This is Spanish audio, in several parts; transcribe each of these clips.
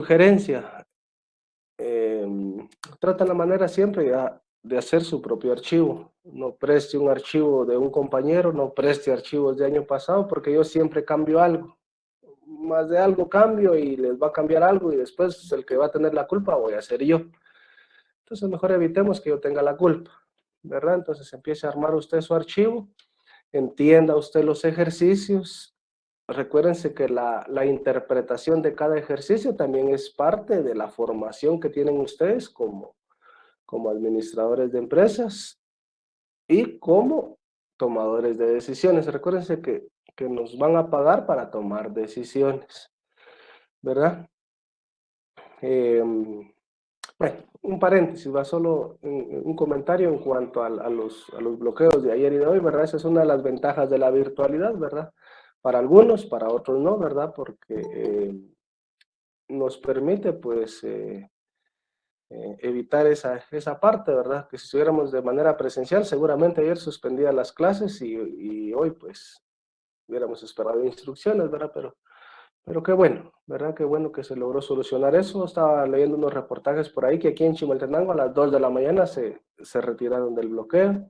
sugerencia, trata la manera siempre de hacer su propio archivo. No preste un archivo de un compañero, no preste archivos de año pasado, porque yo siempre cambio algo. Más de algo cambio y les va a cambiar algo y después el que va a tener la culpa voy a ser yo. Entonces mejor evitemos que yo tenga la culpa, ¿verdad? Entonces empiece a armar usted su archivo, entienda usted los ejercicios. Recuérdense que la interpretación de cada ejercicio también es parte de la formación que tienen ustedes como administradores de empresas y como tomadores de decisiones. Recuérdense que nos van a pagar para tomar decisiones, ¿verdad? Bueno, un paréntesis, va solo un comentario en cuanto a los bloqueos de ayer y de hoy, ¿verdad? Esa es una de las ventajas de la virtualidad, ¿verdad? Para algunos, para otros no, ¿verdad? Porque nos permite, pues, evitar esa parte, ¿verdad? Que si estuviéramos de manera presencial, seguramente ayer suspendía las clases y hoy, pues, hubiéramos esperado instrucciones, ¿verdad? Pero qué bueno, ¿verdad? Qué bueno que se logró solucionar eso. Estaba leyendo unos reportajes por ahí que aquí en Chimaltenango a las 2 de la mañana se retiraron del bloqueo.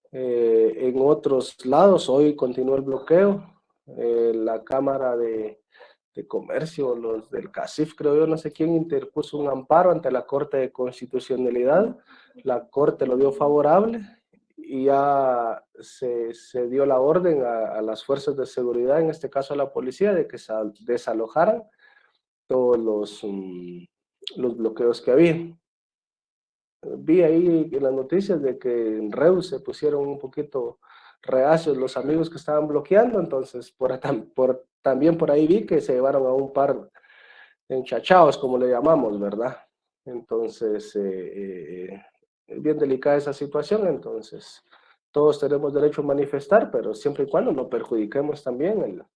En otros lados hoy continúa el bloqueo. La Cámara de Comercio, los del CACIF, creo yo, no sé quién, interpuso un amparo ante la Corte de Constitucionalidad. La Corte lo dio favorable y ya se dio la orden a las fuerzas de seguridad, en este caso a la policía, de que se desalojaran todos los bloqueos que había. Vi ahí en las noticias de que en Reus se pusieron un poquito reacios los amigos que estaban bloqueando, entonces también por ahí vi que se llevaron a un par enchachados, como le llamamos, ¿verdad? Entonces, es bien delicada esa situación, entonces todos tenemos derecho a manifestar, pero siempre y cuando no perjudiquemos también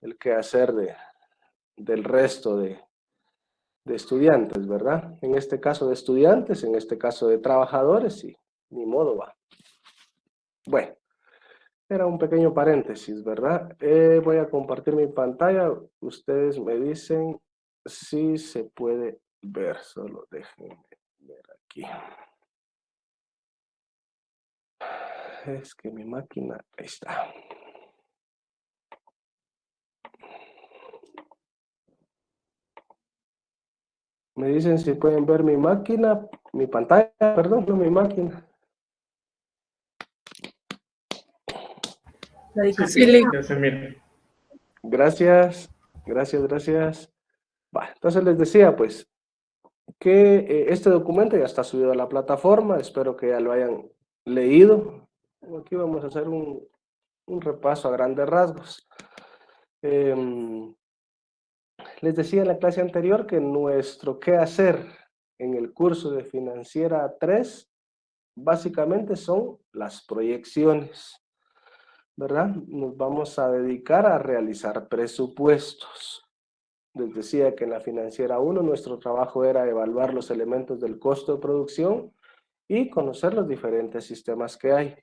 el quehacer del resto de estudiantes, ¿verdad? En este caso de estudiantes, en este caso de trabajadores, y ni modo va. Bueno, era un pequeño paréntesis, ¿verdad? Voy a compartir mi pantalla. Ustedes me dicen si se puede ver. Solo déjenme ver aquí. Es que mi máquina, ahí está. Me dicen si pueden ver mi máquina, mi pantalla, perdón, no mi máquina. Sí, ya se mira. Gracias, gracias, gracias. Va, entonces les decía, pues, que este documento ya está subido a la plataforma, espero que ya lo hayan leído. Aquí vamos a hacer un repaso a grandes rasgos. Les decía en la clase anterior que nuestro qué hacer en el curso de Financiera 3 básicamente son las proyecciones, ¿verdad? Nos vamos a dedicar a realizar presupuestos. Les decía que en la Financiera 1 nuestro trabajo era evaluar los elementos del costo de producción y conocer los diferentes sistemas que hay.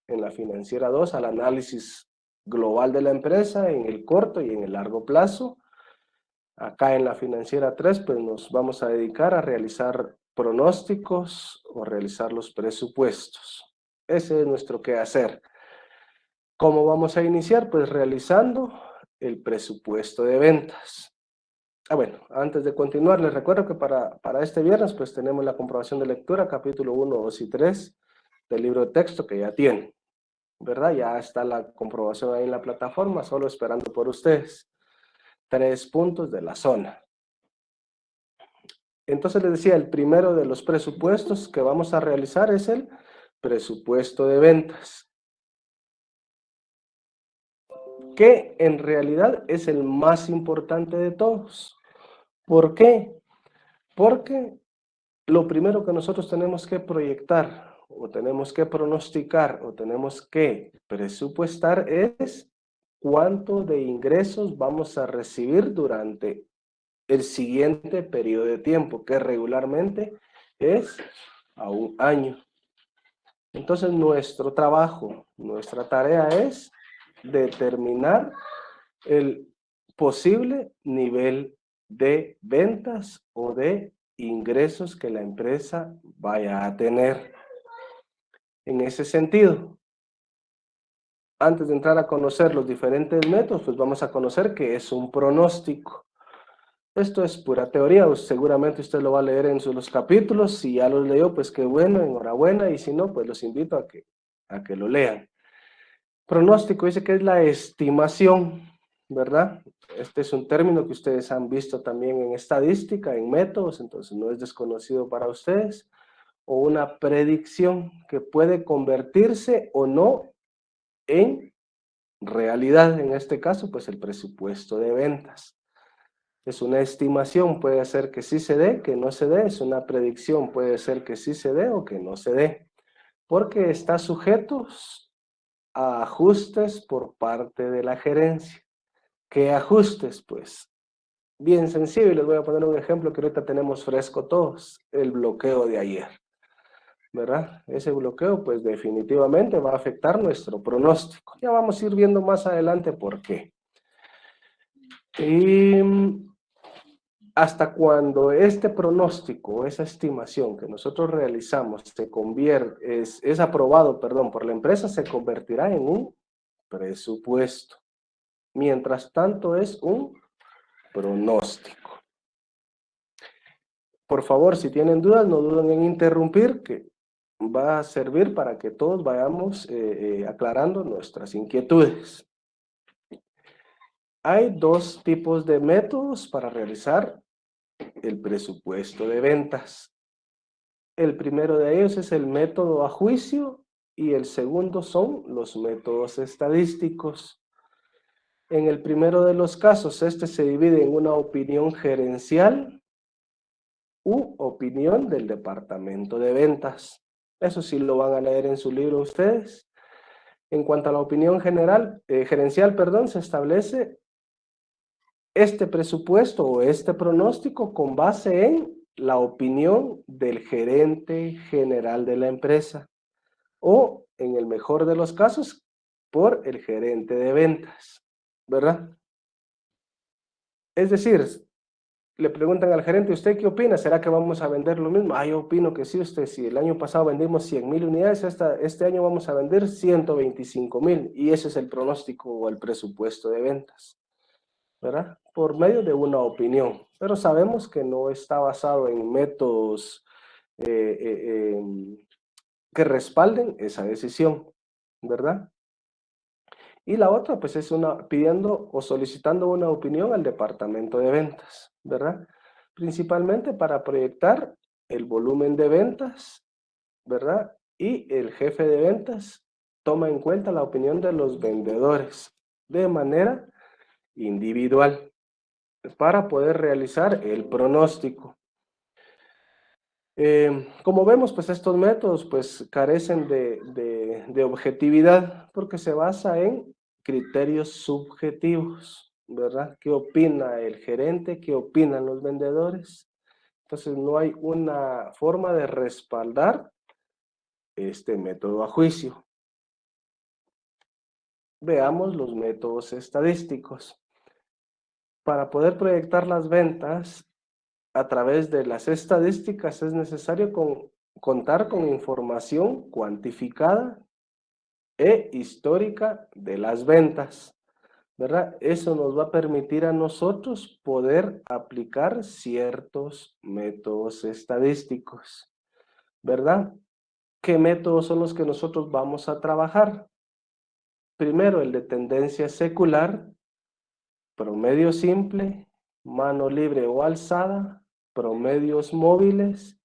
En la Financiera 2, al análisis global de la empresa en el corto y en el largo plazo. Acá en la Financiera 3, pues nos vamos a dedicar a realizar pronósticos o realizar los presupuestos. Ese es nuestro quehacer. ¿Cómo vamos a iniciar? Pues realizando el presupuesto de ventas. Bueno, antes de continuar, les recuerdo que para este viernes pues tenemos la comprobación de lectura, capítulo 1, 2 y 3 del libro de texto que ya tienen, ¿verdad? Ya está la comprobación ahí en la plataforma, solo esperando por ustedes. 3 puntos de la zona. Entonces les decía, el primero de los presupuestos que vamos a realizar es el presupuesto de ventas, que en realidad es el más importante de todos. ¿Por qué? Porque lo primero que nosotros tenemos que proyectar o tenemos que pronosticar o tenemos que presupuestar es cuánto de ingresos vamos a recibir durante el siguiente periodo de tiempo, que regularmente es a un año. Entonces nuestro trabajo, nuestra tarea es determinar el posible nivel de ventas o de ingresos que la empresa vaya a tener. En ese sentido, antes de entrar a conocer los diferentes métodos, pues vamos a conocer qué es un pronóstico. Esto es pura teoría, seguramente usted lo va a leer en los capítulos. Si ya los leyó, pues qué bueno, enhorabuena, y si no, pues los invito a que lo lean. Pronóstico dice que es la estimación, ¿verdad? Este es un término que ustedes han visto también en estadística, en métodos, entonces no es desconocido para ustedes, o una predicción que puede convertirse o no en realidad, en este caso, pues el presupuesto de ventas. Es una estimación, puede ser que sí se dé, que no se dé, es una predicción, puede ser que sí se dé o que no se dé, porque está sujeto a ajustes por parte de la gerencia. ¿Qué ajustes? Pues bien sencillo, y les voy a poner un ejemplo que ahorita tenemos fresco todos, el bloqueo de ayer, ¿verdad? Ese bloqueo pues definitivamente va a afectar nuestro pronóstico. Ya vamos a ir viendo más adelante por qué. Y hasta cuando este pronóstico, esa estimación que nosotros realizamos es aprobado, perdón, por la empresa, se convertirá en un presupuesto. Mientras tanto es un pronóstico. Por favor, si tienen dudas, no duden en interrumpir, que va a servir para que todos vayamos aclarando nuestras inquietudes. Hay dos tipos de métodos para realizar el presupuesto de ventas. El primero de ellos es el método a juicio y el segundo son los métodos estadísticos. En el primero de los casos, este se divide en una opinión gerencial u opinión del departamento de ventas. Eso sí lo van a leer en su libro ustedes. En cuanto a la opinión gerencial, se establece este presupuesto o este pronóstico con base en la opinión del gerente general de la empresa o, en el mejor de los casos, por el gerente de ventas, ¿verdad? Es decir, le preguntan al gerente, ¿usted qué opina? ¿Será que vamos a vender lo mismo? Yo opino que sí, usted, si el año pasado vendimos 100,000 unidades, este año vamos a vender 125,000, y ese es el pronóstico o el presupuesto de ventas, ¿verdad? Por medio de una opinión, pero sabemos que no está basado en métodos que respalden esa decisión, ¿verdad? Y la otra, pues es pidiendo o solicitando una opinión al departamento de ventas, ¿verdad? Principalmente para proyectar el volumen de ventas, ¿verdad? Y el jefe de ventas toma en cuenta la opinión de los vendedores de manera individual para poder realizar el pronóstico. Como vemos, pues estos métodos pues carecen de objetividad porque se basa en criterios subjetivos, ¿verdad? ¿Qué opina el gerente? ¿Qué opinan los vendedores? Entonces no hay una forma de respaldar este método a juicio. Veamos los métodos estadísticos. Para poder proyectar las ventas a través de las estadísticas es necesario contar con información cuantificada e histórica de las ventas, ¿verdad? Eso nos va a permitir a nosotros poder aplicar ciertos métodos estadísticos, ¿verdad? ¿Qué métodos son los que nosotros vamos a trabajar? Primero, el de tendencia secular, promedio simple, mano libre o alzada, promedios móviles,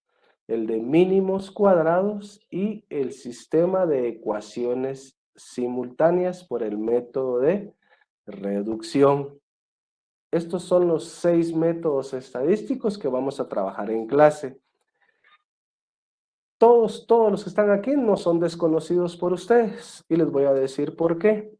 el de mínimos cuadrados y el sistema de ecuaciones simultáneas por el método de reducción. Estos son los 6 métodos estadísticos que vamos a trabajar en clase. Todos los que están aquí no son desconocidos por ustedes y les voy a decir por qué.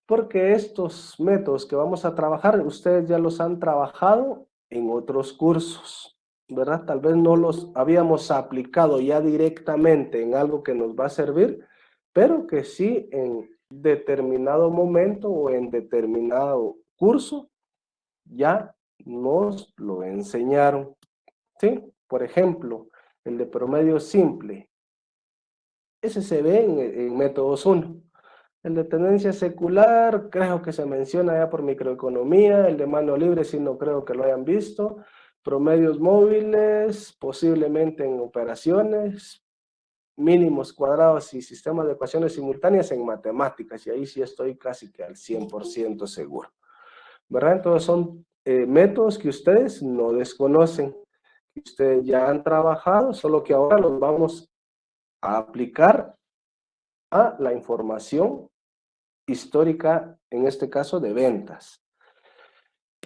Porque estos métodos que vamos a trabajar, ustedes ya los han trabajado en otros cursos, ¿verdad? Tal vez no los habíamos aplicado ya directamente en algo que nos va a servir, pero que sí en determinado momento o en determinado curso ya nos lo enseñaron, ¿sí? Por ejemplo, el de promedio simple, ese se ve en métodos 1. El de tendencia secular, creo que se menciona ya por microeconomía. El de mano libre, sí, no creo que lo hayan visto. Promedios móviles, posiblemente en operaciones, mínimos cuadrados y sistemas de ecuaciones simultáneas en matemáticas. Y ahí sí estoy casi que al 100% seguro, ¿verdad? Entonces son métodos que ustedes no desconocen, que ustedes ya han trabajado, solo que ahora los vamos a aplicar a la información histórica, en este caso de ventas.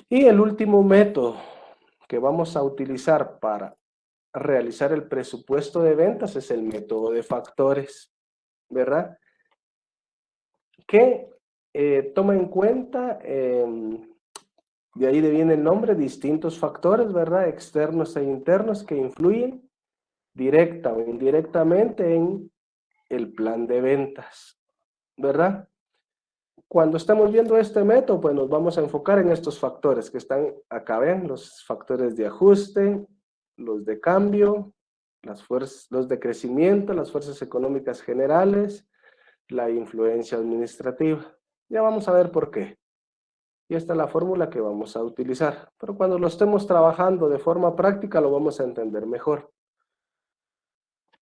Y el último método que vamos a utilizar para realizar el presupuesto de ventas es el método de factores, ¿verdad? Que toma en cuenta, de ahí viene el nombre, distintos factores, ¿verdad? Externos e internos que influyen directa o indirectamente en el plan de ventas, ¿verdad? Cuando estamos viendo este método, pues nos vamos a enfocar en estos factores que están acá, ven, los factores de ajuste, los de cambio, los de crecimiento, las fuerzas económicas generales, la influencia administrativa. Ya vamos a ver por qué. Y esta es la fórmula que vamos a utilizar. Pero cuando lo estemos trabajando de forma práctica, lo vamos a entender mejor.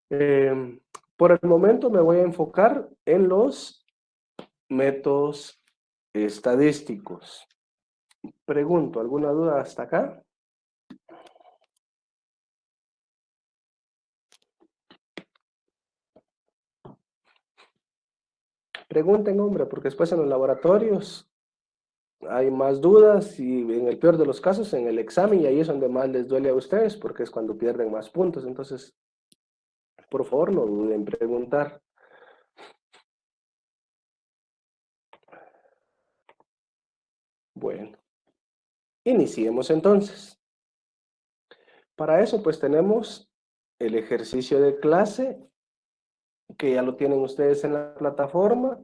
Por el momento me voy a enfocar en los métodos estadísticos. Pregunto, ¿alguna duda hasta acá? Pregunten, hombre, porque después en los laboratorios hay más dudas y en el peor de los casos en el examen, y ahí es donde más les duele a ustedes porque es cuando pierden más puntos. Entonces, por favor, no duden en preguntar. Bueno, iniciemos entonces. Para eso, pues tenemos el ejercicio de clase, que ya lo tienen ustedes en la plataforma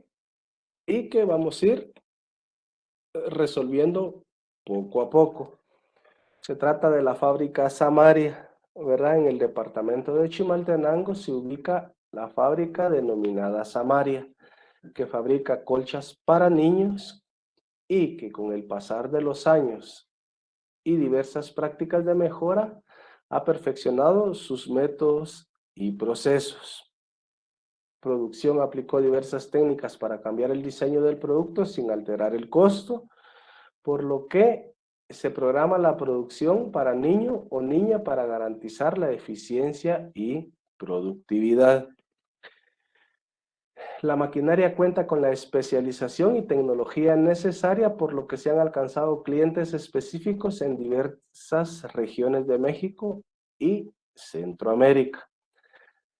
y que vamos a ir resolviendo poco a poco. Se trata de la fábrica Samaria, ¿verdad? En el departamento de Chimaltenango se ubica la fábrica denominada Samaria, que fabrica colchas para niños y que con el pasar de los años y diversas prácticas de mejora ha perfeccionado sus métodos y procesos. Producción aplicó diversas técnicas para cambiar el diseño del producto sin alterar el costo, por lo que se programa la producción para niño o niña para garantizar la eficiencia y productividad. La maquinaria cuenta con la especialización y tecnología necesaria, por lo que se han alcanzado clientes específicos en diversas regiones de México y Centroamérica.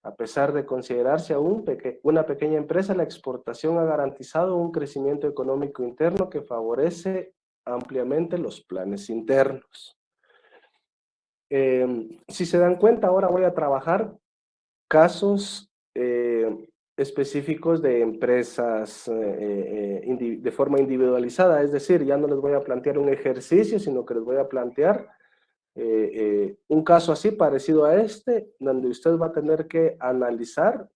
A pesar de considerarse aún una pequeña empresa, la exportación ha garantizado un crecimiento económico interno que favorece ampliamente los planes internos. Si se dan cuenta, ahora voy a trabajar casos específicos de empresas de forma individualizada, es decir, ya no les voy a plantear un ejercicio, sino que les voy a plantear un caso así parecido a este, donde usted va a tener que analizar,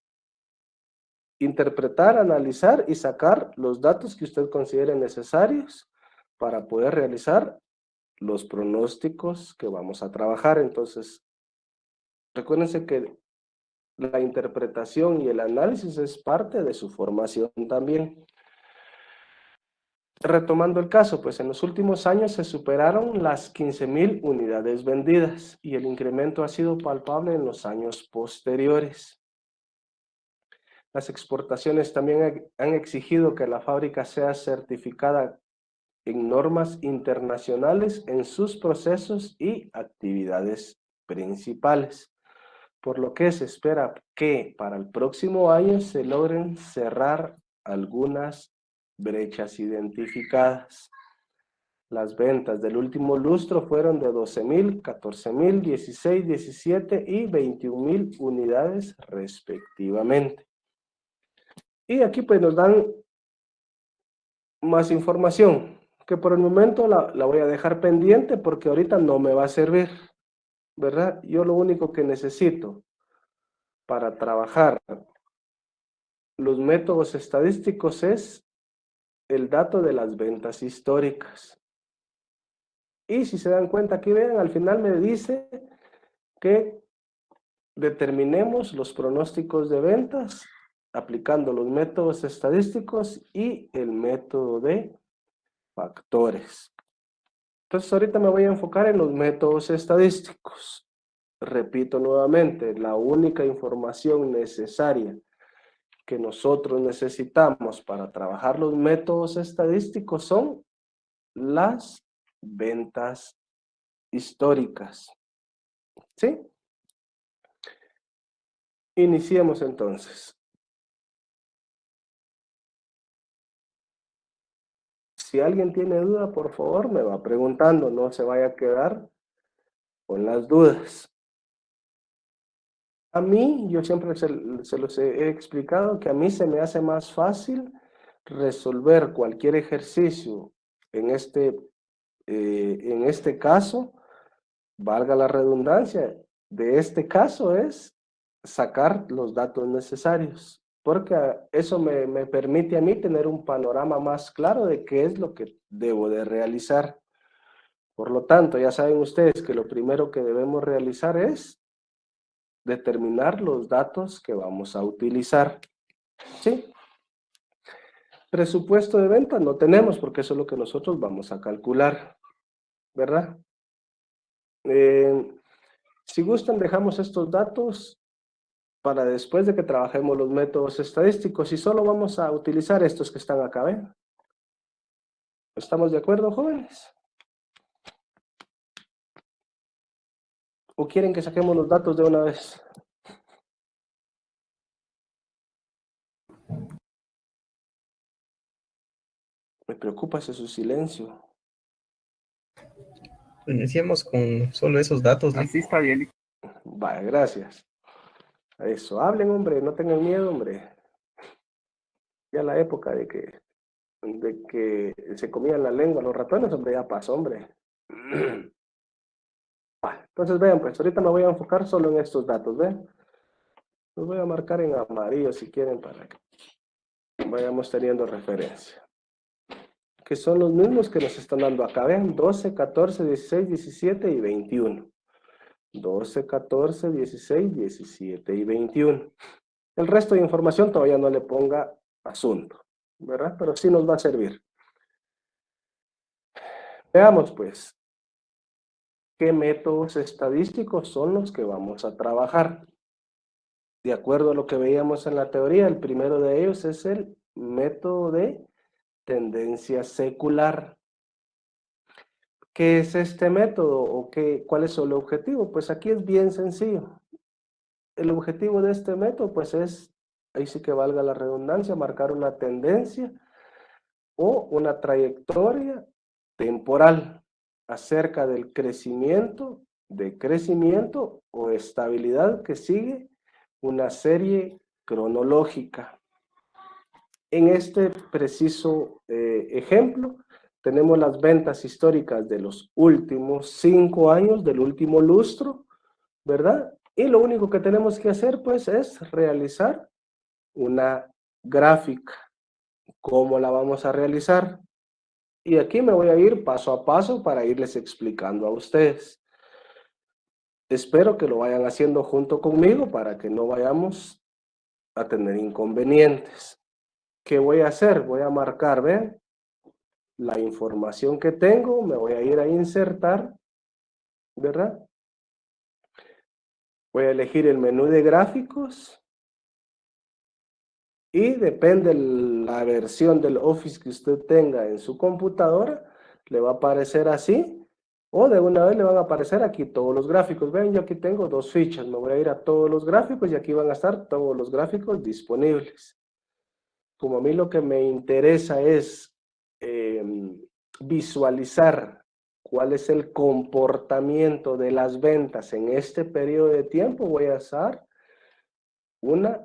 interpretar, analizar y sacar los datos que usted considere necesarios para poder realizar los pronósticos que vamos a trabajar. Entonces, recuérdense que la interpretación y el análisis es parte de su formación también. Retomando el caso, pues en los últimos años se superaron las 15,000 unidades vendidas y el incremento ha sido palpable en los años posteriores. Las exportaciones también han exigido que la fábrica sea certificada en normas internacionales en sus procesos y actividades principales, por lo que se espera que para el próximo año se logren cerrar algunas brechas identificadas. Las ventas del último lustro fueron de 12,000, 14,000, 16, 17 y 21,000 unidades respectivamente. Y aquí pues nos dan más información. que por el momento la voy a dejar pendiente porque ahorita no me va a servir, ¿verdad? Yo lo único que necesito para trabajar los métodos estadísticos es el dato de las ventas históricas. Y si se dan cuenta, aquí vean, al final me dice que determinemos los pronósticos de ventas aplicando los métodos estadísticos y el método de factores. Entonces ahorita me voy a enfocar en los métodos estadísticos. Repito nuevamente, la única información necesaria que nosotros necesitamos para trabajar los métodos estadísticos son las ventas históricas. ¿Sí? Iniciemos entonces. Si alguien tiene duda, por favor, me va preguntando, no se vaya a quedar con las dudas. A mí, yo siempre se los he explicado que a mí se me hace más fácil resolver cualquier ejercicio en este caso, valga la redundancia, de este caso es sacar los datos necesarios, porque eso me permite a mí tener un panorama más claro de qué es lo que debo de realizar. Por lo tanto, ya saben ustedes que lo primero que debemos realizar es determinar los datos que vamos a utilizar. ¿Sí? Presupuesto de venta no tenemos porque eso es lo que nosotros vamos a calcular, ¿verdad? Si gustan, dejamos estos datos para después de que trabajemos los métodos estadísticos y solo vamos a utilizar estos que están acá, ¿ven? ¿Estamos de acuerdo, jóvenes? ¿O quieren que saquemos los datos de una vez? Me preocupa ese su silencio. Iniciemos con solo esos datos, ¿no? Así está bien. Vale, gracias. Eso, hablen, hombre, no tengan miedo, hombre. Ya la época de que se comían la lengua los ratones, hombre, ya pasó, hombre. Entonces vean, pues ahorita me voy a enfocar solo en estos datos, ¿ven? Los voy a marcar en amarillo si quieren para que vayamos teniendo referencia. Que son los mismos que nos están dando acá, ¿ven? 12, 14, 16, 17 y 21. 12, 14, 16, 17 y 21. El resto de información todavía no le ponga asunto, ¿verdad? Pero sí nos va a servir. Veamos, pues, qué métodos estadísticos son los que vamos a trabajar. De acuerdo a lo que veíamos en la teoría, el primero de ellos es el método de tendencia secular. ¿Qué es este método o cuál es el objetivo? Pues aquí es bien sencillo. El objetivo de este método, pues es, ahí sí que valga la redundancia, marcar una tendencia o una trayectoria temporal acerca del crecimiento, decrecimiento o estabilidad que sigue una serie cronológica. En este preciso ejemplo, tenemos las ventas históricas de los últimos 5 años, del último lustro, ¿verdad? Y lo único que tenemos que hacer, pues, es realizar una gráfica. ¿Cómo la vamos a realizar? Y aquí me voy a ir paso a paso para irles explicando a ustedes. Espero que lo vayan haciendo junto conmigo para que no vayamos a tener inconvenientes. ¿Qué voy a hacer? Voy a marcar, ¿ven? La información que tengo, me voy a ir a insertar, ¿verdad? Voy a elegir el menú de gráficos y depende la versión del Office que usted tenga en su computadora, le va a aparecer así o de una vez le van a aparecer aquí todos los gráficos. Ven, yo aquí tengo 2 fichas, me voy a ir a todos los gráficos y aquí van a estar todos los gráficos disponibles. Como a mí lo que me interesa es visualizar cuál es el comportamiento de las ventas en este periodo de tiempo, voy a usar una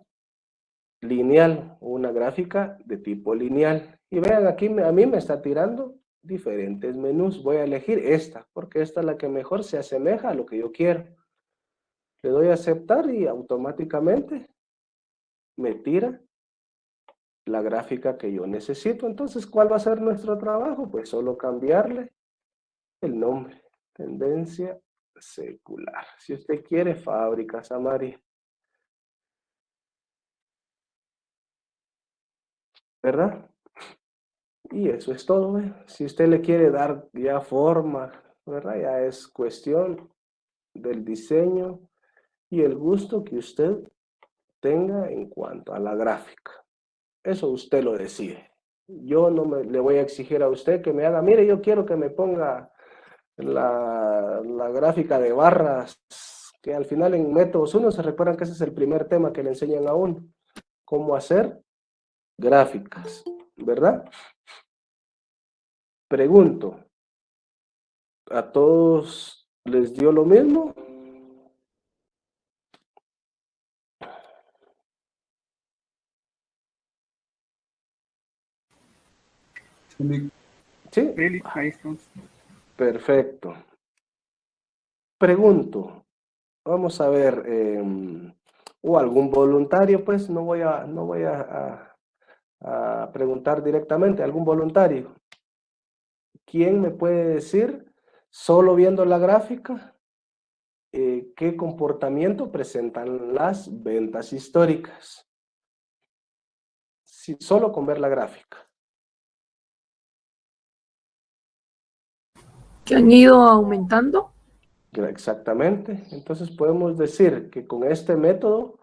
lineal, una gráfica de tipo lineal. Y vean, aquí a mí me está tirando diferentes menús. Voy a elegir esta, porque esta es la que mejor se asemeja a lo que yo quiero. Le doy a aceptar y automáticamente me tira la gráfica que yo necesito. Entonces, ¿cuál va a ser nuestro trabajo? Pues solo cambiarle el nombre. Tendencia secular. Si usted quiere, Fábrica Samaria. ¿Verdad? Y eso es todo, ¿ve? Si usted le quiere dar ya forma, ¿verdad? Ya es cuestión del diseño y el gusto que usted tenga en cuanto a la gráfica. Eso usted lo decide. Yo no le voy a exigir a usted que me haga, mire, yo quiero que me ponga la gráfica de barras, que al final en métodos 1 se recuerdan que ese es el primer tema que le enseñan a uno, cómo hacer gráficas, ¿verdad? Pregunto, ¿a todos les dio lo mismo? ¿Sí? Really, ahí estamos. Perfecto. Pregunto, vamos a ver, o algún voluntario, pues no voy a preguntar directamente, algún voluntario. ¿Quién me puede decir, solo viendo la gráfica, qué comportamiento presentan las ventas históricas? Sí, solo con ver la gráfica. Que han ido aumentando. Exactamente. Entonces podemos decir que con este método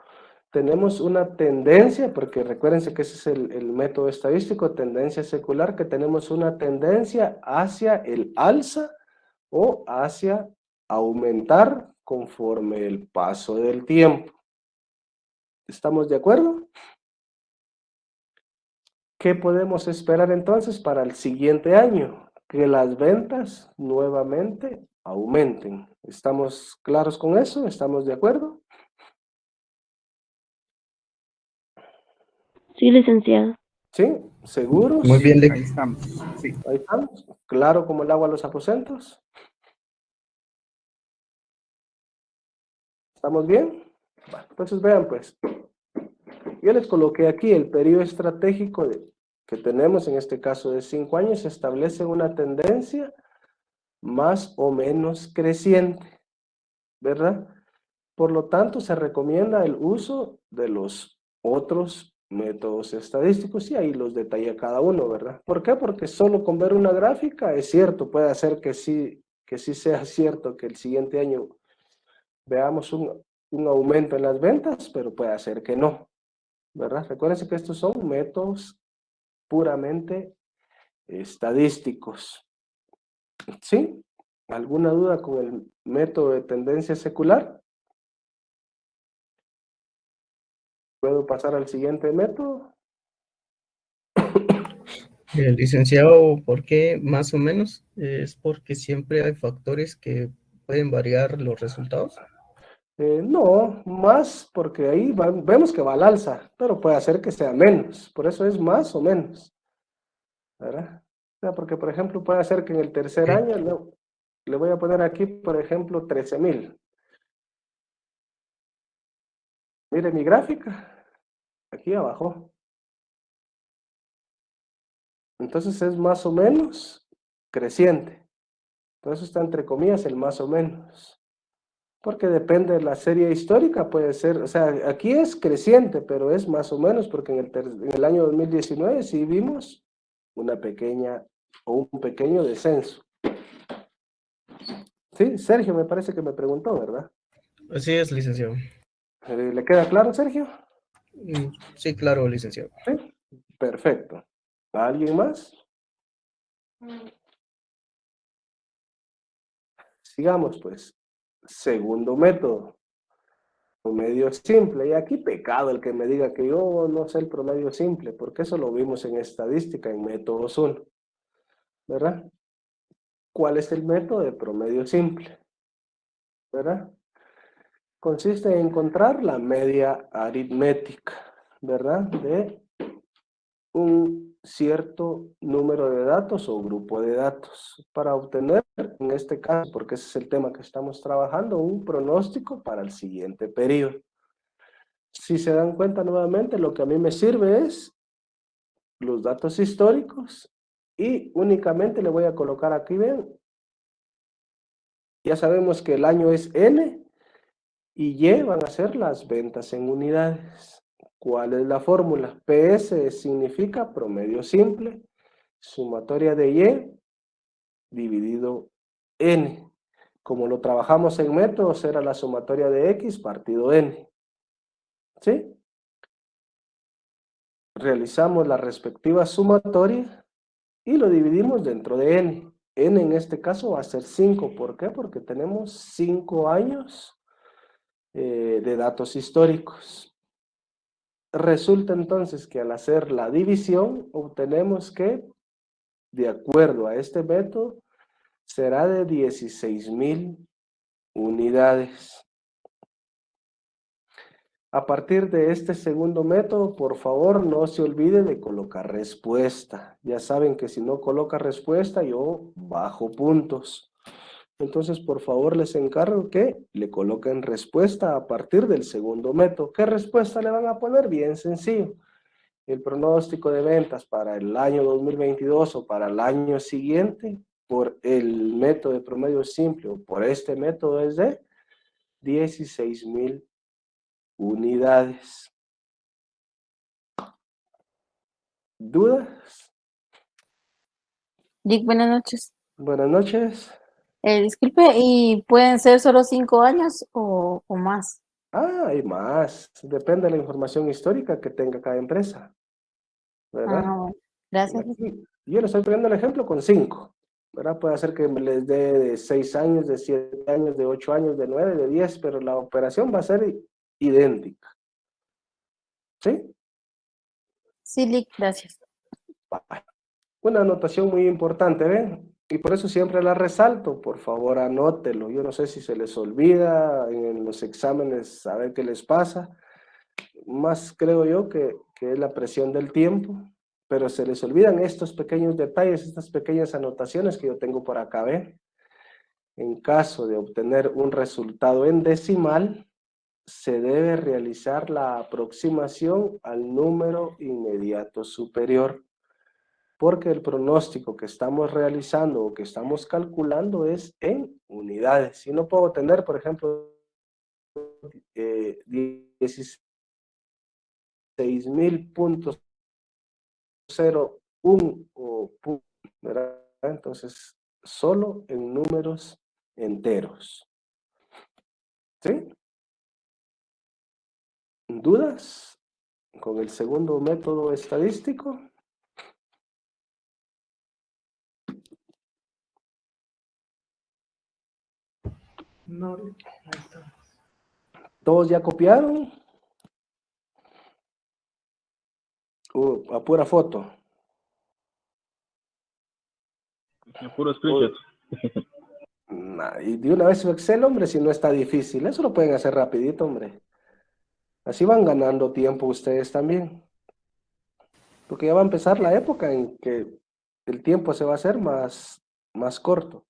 tenemos una tendencia, porque recuérdense que ese es el método estadístico, tendencia secular, que tenemos una tendencia hacia el alza o hacia aumentar conforme el paso del tiempo. ¿Estamos de acuerdo? ¿Qué podemos esperar entonces para el siguiente año? Que las ventas nuevamente aumenten. ¿Estamos claros con eso? ¿Estamos de acuerdo? Sí, licenciado. ¿Sí? ¿Seguros? Muy bien, Ahí estamos. Sí. Ahí estamos. ¿Claro como el agua a los aposentos? ¿Estamos bien? Bueno, entonces vean pues. Yo les coloqué aquí el periodo estratégico que tenemos, en este caso de 5 años, establece una tendencia más o menos creciente, ¿verdad? Por lo tanto, se recomienda el uso de los otros métodos estadísticos y ahí los detalla cada uno, ¿verdad? ¿Por qué? Porque solo con ver una gráfica es cierto, puede hacer que sí sea cierto que el siguiente año veamos un aumento en las ventas, pero puede hacer que no, ¿verdad? Recuérdense que estos son métodos puramente estadísticos. ¿Sí? ¿Alguna duda con el método de tendencia secular? ¿Puedo pasar al siguiente método? Licenciado, ¿por qué más o menos? Es porque siempre hay factores que pueden variar los resultados. No, más porque ahí vemos que va al alza, pero puede hacer que sea menos, por eso es más o menos, ¿verdad? O sea, porque por ejemplo puede hacer que en el tercer Ok. año le voy a poner aquí, por ejemplo, 13,000. Mire mi gráfica, aquí abajo. Entonces es más o menos creciente. Por eso está entre comillas el más o menos. Porque depende de la serie histórica, puede ser, o sea, aquí es creciente, pero es más o menos porque en el año 2019 sí vimos una pequeña o un pequeño descenso. Sí, Sergio me parece que me preguntó, ¿verdad? Así es, licenciado. ¿Le queda claro, Sergio? Sí, claro, licenciado. Sí, perfecto. ¿Alguien más? Sigamos, pues. Segundo método, promedio simple. Y aquí pecado el que me diga que yo no sé el promedio simple, porque eso lo vimos en estadística, en métodos 1, ¿verdad? ¿Cuál es el método de promedio simple? ¿Verdad? Consiste en encontrar la media aritmética, ¿verdad? De un cierto número de datos o grupo de datos para obtener, en este caso, porque ese es el tema que estamos trabajando, un pronóstico para el siguiente periodo. Si se dan cuenta nuevamente, lo que a mí me sirve es los datos históricos y únicamente le voy a colocar aquí, ven, ya sabemos que el año es N y Y van a ser las ventas en unidades. ¿Cuál es la fórmula? PS significa promedio simple, sumatoria de Y dividido N. Como lo trabajamos en métodos, era la sumatoria de X partido N. ¿Sí? Realizamos la respectiva sumatoria y lo dividimos dentro de N. N en este caso va a ser 5. ¿Por qué? Porque tenemos 5 años de datos históricos. Resulta entonces que al hacer la división, obtenemos que, de acuerdo a este método, será de 16,000 unidades. A partir de este segundo método, por favor, no se olvide de colocar respuesta. Ya saben que si no coloca respuesta, yo bajo puntos. Entonces, por favor, les encargo que le coloquen respuesta a partir del segundo método. ¿Qué respuesta le van a poner? Bien sencillo. El pronóstico de ventas para el año 2022 o para el año siguiente, por el método de promedio simple o por este método es de 16,000 unidades. ¿Dudas? Dick, buenas noches. Buenas noches. Disculpe, ¿y pueden ser solo 5 años o más? Hay más. Depende de la información histórica que tenga cada empresa, ¿verdad? Bueno, gracias. Aquí, yo le estoy poniendo el ejemplo con 5, ¿verdad? Puede ser que me les dé de 6 años, de 7 años, de 8 años, de 9, de 10, pero la operación va a ser idéntica. ¿Sí? Sí, Dick, gracias. Una anotación muy importante, ¿ven? Y por eso siempre la resalto, por favor anótelo. Yo no sé si se les olvida en los exámenes, a ver qué les pasa. Más creo yo que es la presión del tiempo, pero se les olvidan estos pequeños detalles, estas pequeñas anotaciones que yo tengo por acá, ¿ven? En caso de obtener un resultado en decimal, se debe realizar la aproximación al número inmediato superior, porque el pronóstico que estamos realizando o que estamos calculando es en unidades. Si no puedo tener, por ejemplo, 16,000.01 o ¿verdad? Entonces, solo en números enteros. ¿Sí? ¿Dudas con el segundo método estadístico? No, ahí está. ¿Todos ya copiaron? A pura foto. Puro screenshot. Y de una vez su Excel, hombre, si no está difícil. Eso lo pueden hacer rapidito, hombre. Así van ganando tiempo ustedes también. Porque ya va a empezar la época en que el tiempo se va a hacer más corto.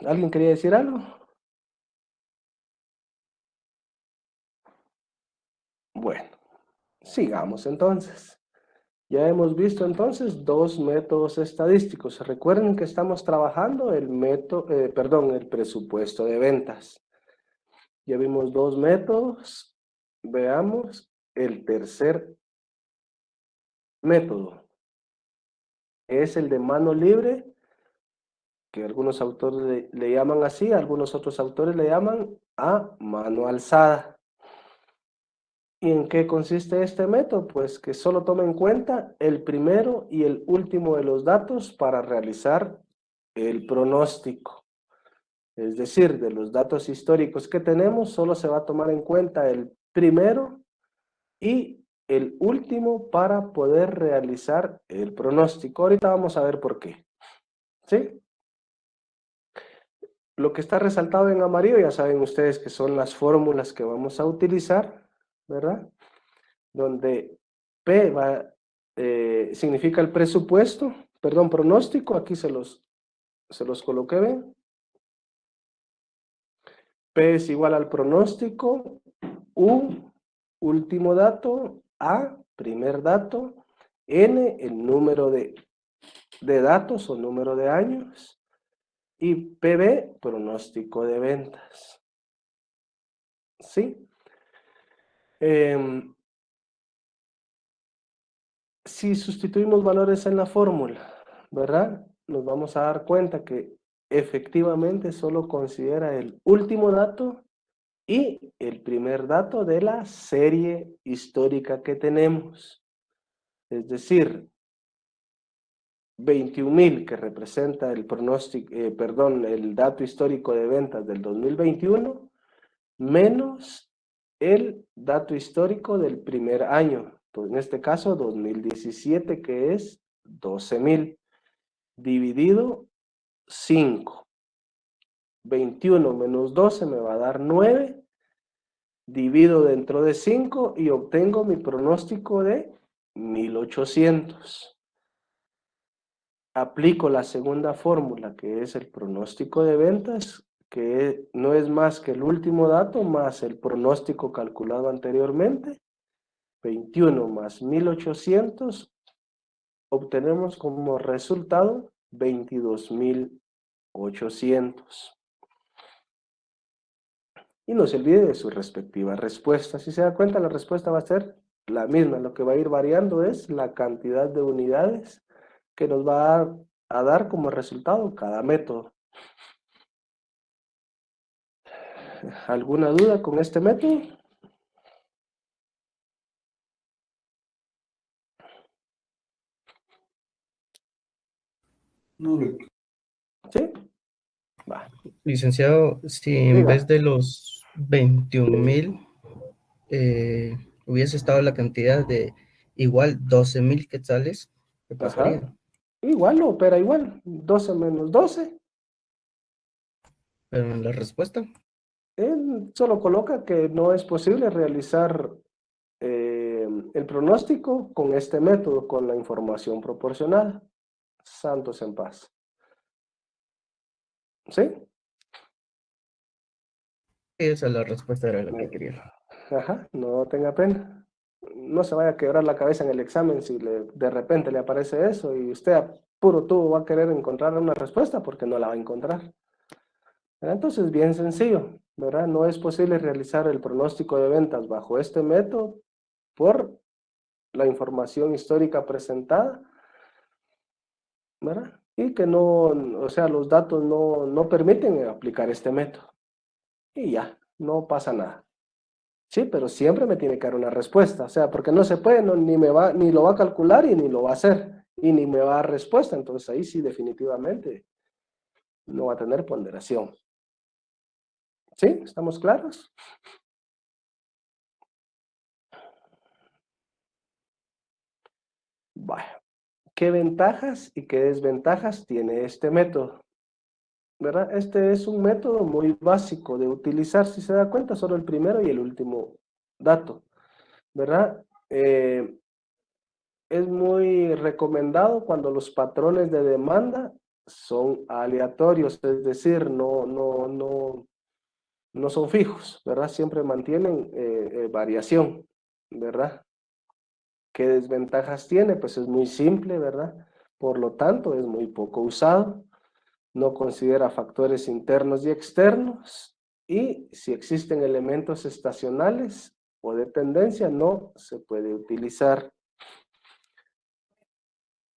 ¿Alguien quería decir algo? Bueno, sigamos entonces. Ya hemos visto entonces 2 métodos estadísticos. Recuerden que estamos trabajando el presupuesto de ventas. Ya vimos 2 métodos. Veamos el tercer método. Es el de mano libre, que algunos autores le llaman así, algunos otros autores le llaman a mano alzada. ¿Y en qué consiste este método? Pues que solo toma en cuenta el primero y el último de los datos para realizar el pronóstico. Es decir, de los datos históricos que tenemos, solo se va a tomar en cuenta el primero y el último para poder realizar el pronóstico. Ahorita vamos a ver por qué. ¿Sí? Lo que está resaltado en amarillo, ya saben ustedes que son las fórmulas que vamos a utilizar, ¿verdad? donde P significa el presupuesto, perdón, pronóstico, aquí se los coloqué, ¿ven? P es igual al pronóstico, U, último dato, A, primer dato, N, el número de datos o número de años, y PB, pronóstico de ventas. ¿Sí? Si sustituimos valores en la fórmula, ¿verdad? Nos vamos a dar cuenta que efectivamente solo considera el último dato y el primer dato de la serie histórica que tenemos. Es decir, 21,000 que representa el pronóstico, el dato histórico de ventas del 2021, menos el dato histórico del primer año, en este caso 2017, que es 12,000, dividido 5. 21 menos 12 me va a dar 9, divido dentro de 5 y obtengo mi pronóstico de 1800. Aplico la segunda fórmula, que es el pronóstico de ventas, que no es más que el último dato más el pronóstico calculado anteriormente. 21 más 1800, obtenemos como resultado 22,800. Y no se olvide de su respectiva respuesta. Si se da cuenta, la respuesta va a ser la misma. Lo que va a ir variando es la cantidad de unidades que nos va a dar como resultado cada método. ¿Alguna duda con este método? No, ¿Sí? Va. Licenciado, si en Diga. vez de los 21,000 hubiese estado la cantidad de igual 12,000 quetzales, ¿qué pasaría? Ajá. Igual no opera igual. 12 menos 12. Pero en la respuesta, Él solo coloca que no es posible realizar el pronóstico con este método, con la información proporcionada. Santos en paz. ¿Sí? esa es la respuesta, era la que quería. Ajá, no tenga pena. No se vaya a quebrar la cabeza en el examen si de repente le aparece eso y usted a puro tubo va a querer encontrar una respuesta porque no la va a encontrar. Entonces, bien sencillo, ¿verdad? No es posible realizar el pronóstico de ventas bajo este método por la información histórica presentada, ¿verdad? Y que no, o sea, los datos no permiten aplicar este método. Y ya, no pasa nada. Sí, pero siempre me tiene que dar una respuesta, o sea, porque no se puede, ni lo va a calcular y ni lo va a hacer, y ni me va a dar respuesta, entonces ahí sí definitivamente no va a tener ponderación. ¿Sí? ¿Estamos claros? Vaya. ¿Qué ventajas y qué desventajas tiene este método? ¿Verdad? Este es un método muy básico de utilizar, si se da cuenta, solo el primero y el último dato, ¿verdad? Es muy recomendado cuando los patrones de demanda son aleatorios, es decir, no son fijos, ¿verdad? Siempre mantienen variación, ¿verdad? ¿Qué desventajas tiene? Pues es muy simple, ¿verdad? Por lo tanto, es muy poco usado, no considera factores internos y externos, y si existen elementos estacionales o de tendencia, no se puede utilizar.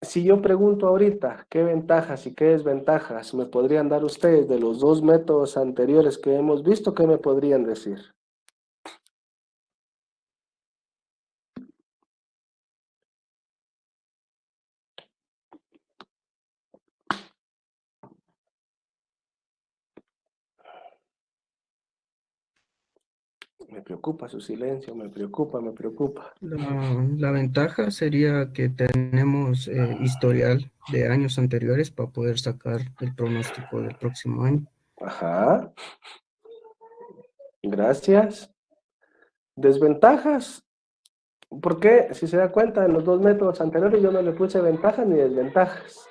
Si yo pregunto ahorita qué ventajas y qué desventajas me podrían dar ustedes de los dos métodos anteriores que hemos visto, ¿qué me podrían decir? Me preocupa su silencio, me preocupa. La ventaja sería que tenemos historial de años anteriores para poder sacar el pronóstico del próximo año. Ajá. Gracias. Desventajas. Porque, si se da cuenta, en los dos métodos anteriores yo no le puse ventajas ni desventajas.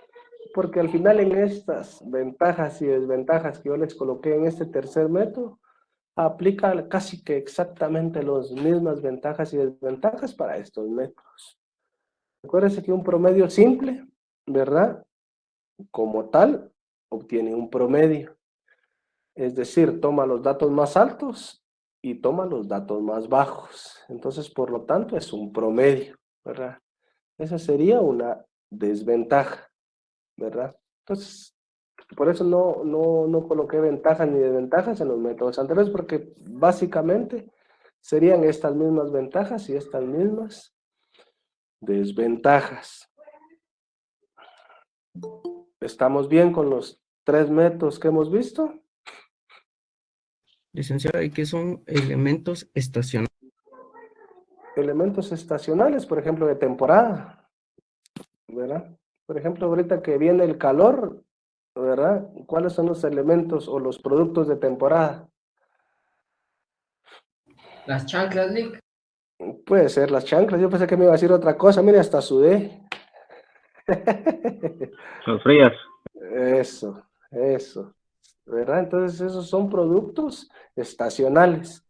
Porque al final en estas ventajas y desventajas que yo les coloqué en este tercer método, aplica casi que exactamente las mismas ventajas y desventajas para estos métodos. Acuérdense que un promedio simple, ¿verdad? Como tal, obtiene un promedio. Es decir, toma los datos más altos y toma los datos más bajos. Entonces, por lo tanto, es un promedio, ¿verdad? Esa sería una desventaja, ¿verdad? Entonces, por eso no coloqué ventajas ni desventajas en los métodos anteriores, porque básicamente serían estas mismas ventajas y estas mismas desventajas. ¿Estamos bien con los tres métodos que hemos visto? Licenciada, ¿y qué son elementos estacionales? Elementos estacionales, por ejemplo, de temporada, ¿verdad? Por ejemplo, ahorita que viene el calor, ¿verdad? ¿Cuáles son los elementos o los productos de temporada? Las chanclas, Nick. Puede ser las chanclas. Yo pensé que me iba a decir otra cosa. Mire, hasta sudé. Son frías. Eso, ¿verdad? Entonces esos son productos estacionales,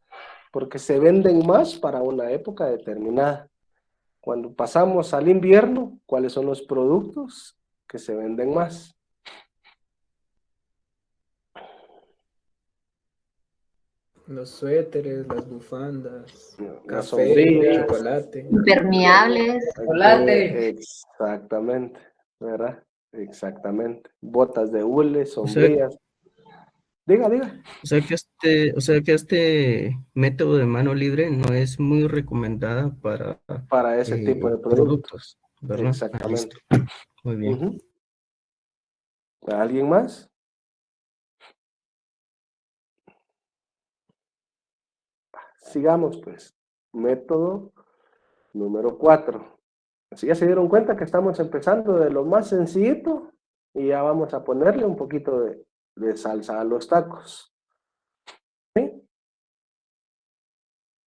porque se venden más para una época determinada. Cuando pasamos al invierno, ¿cuáles son los productos que se venden más? Los suéteres, las bufandas, Las café, sombrillas. chocolate. Impermeables. Chocolate. Exactamente, ¿verdad? Exactamente. Botas de hule, O sea, sombrillas. Diga. o sea que este método de mano libre no es muy recomendada Para ese tipo de productos, productos. ¿verdad? Ah, listo. Exactamente. Muy bien. Ujú. ¿Alguien más? Sigamos, pues. Método número 4. Así ya se dieron cuenta que estamos empezando de lo más sencillito y ya vamos a ponerle un poquito de salsa a los tacos. ¿Sí?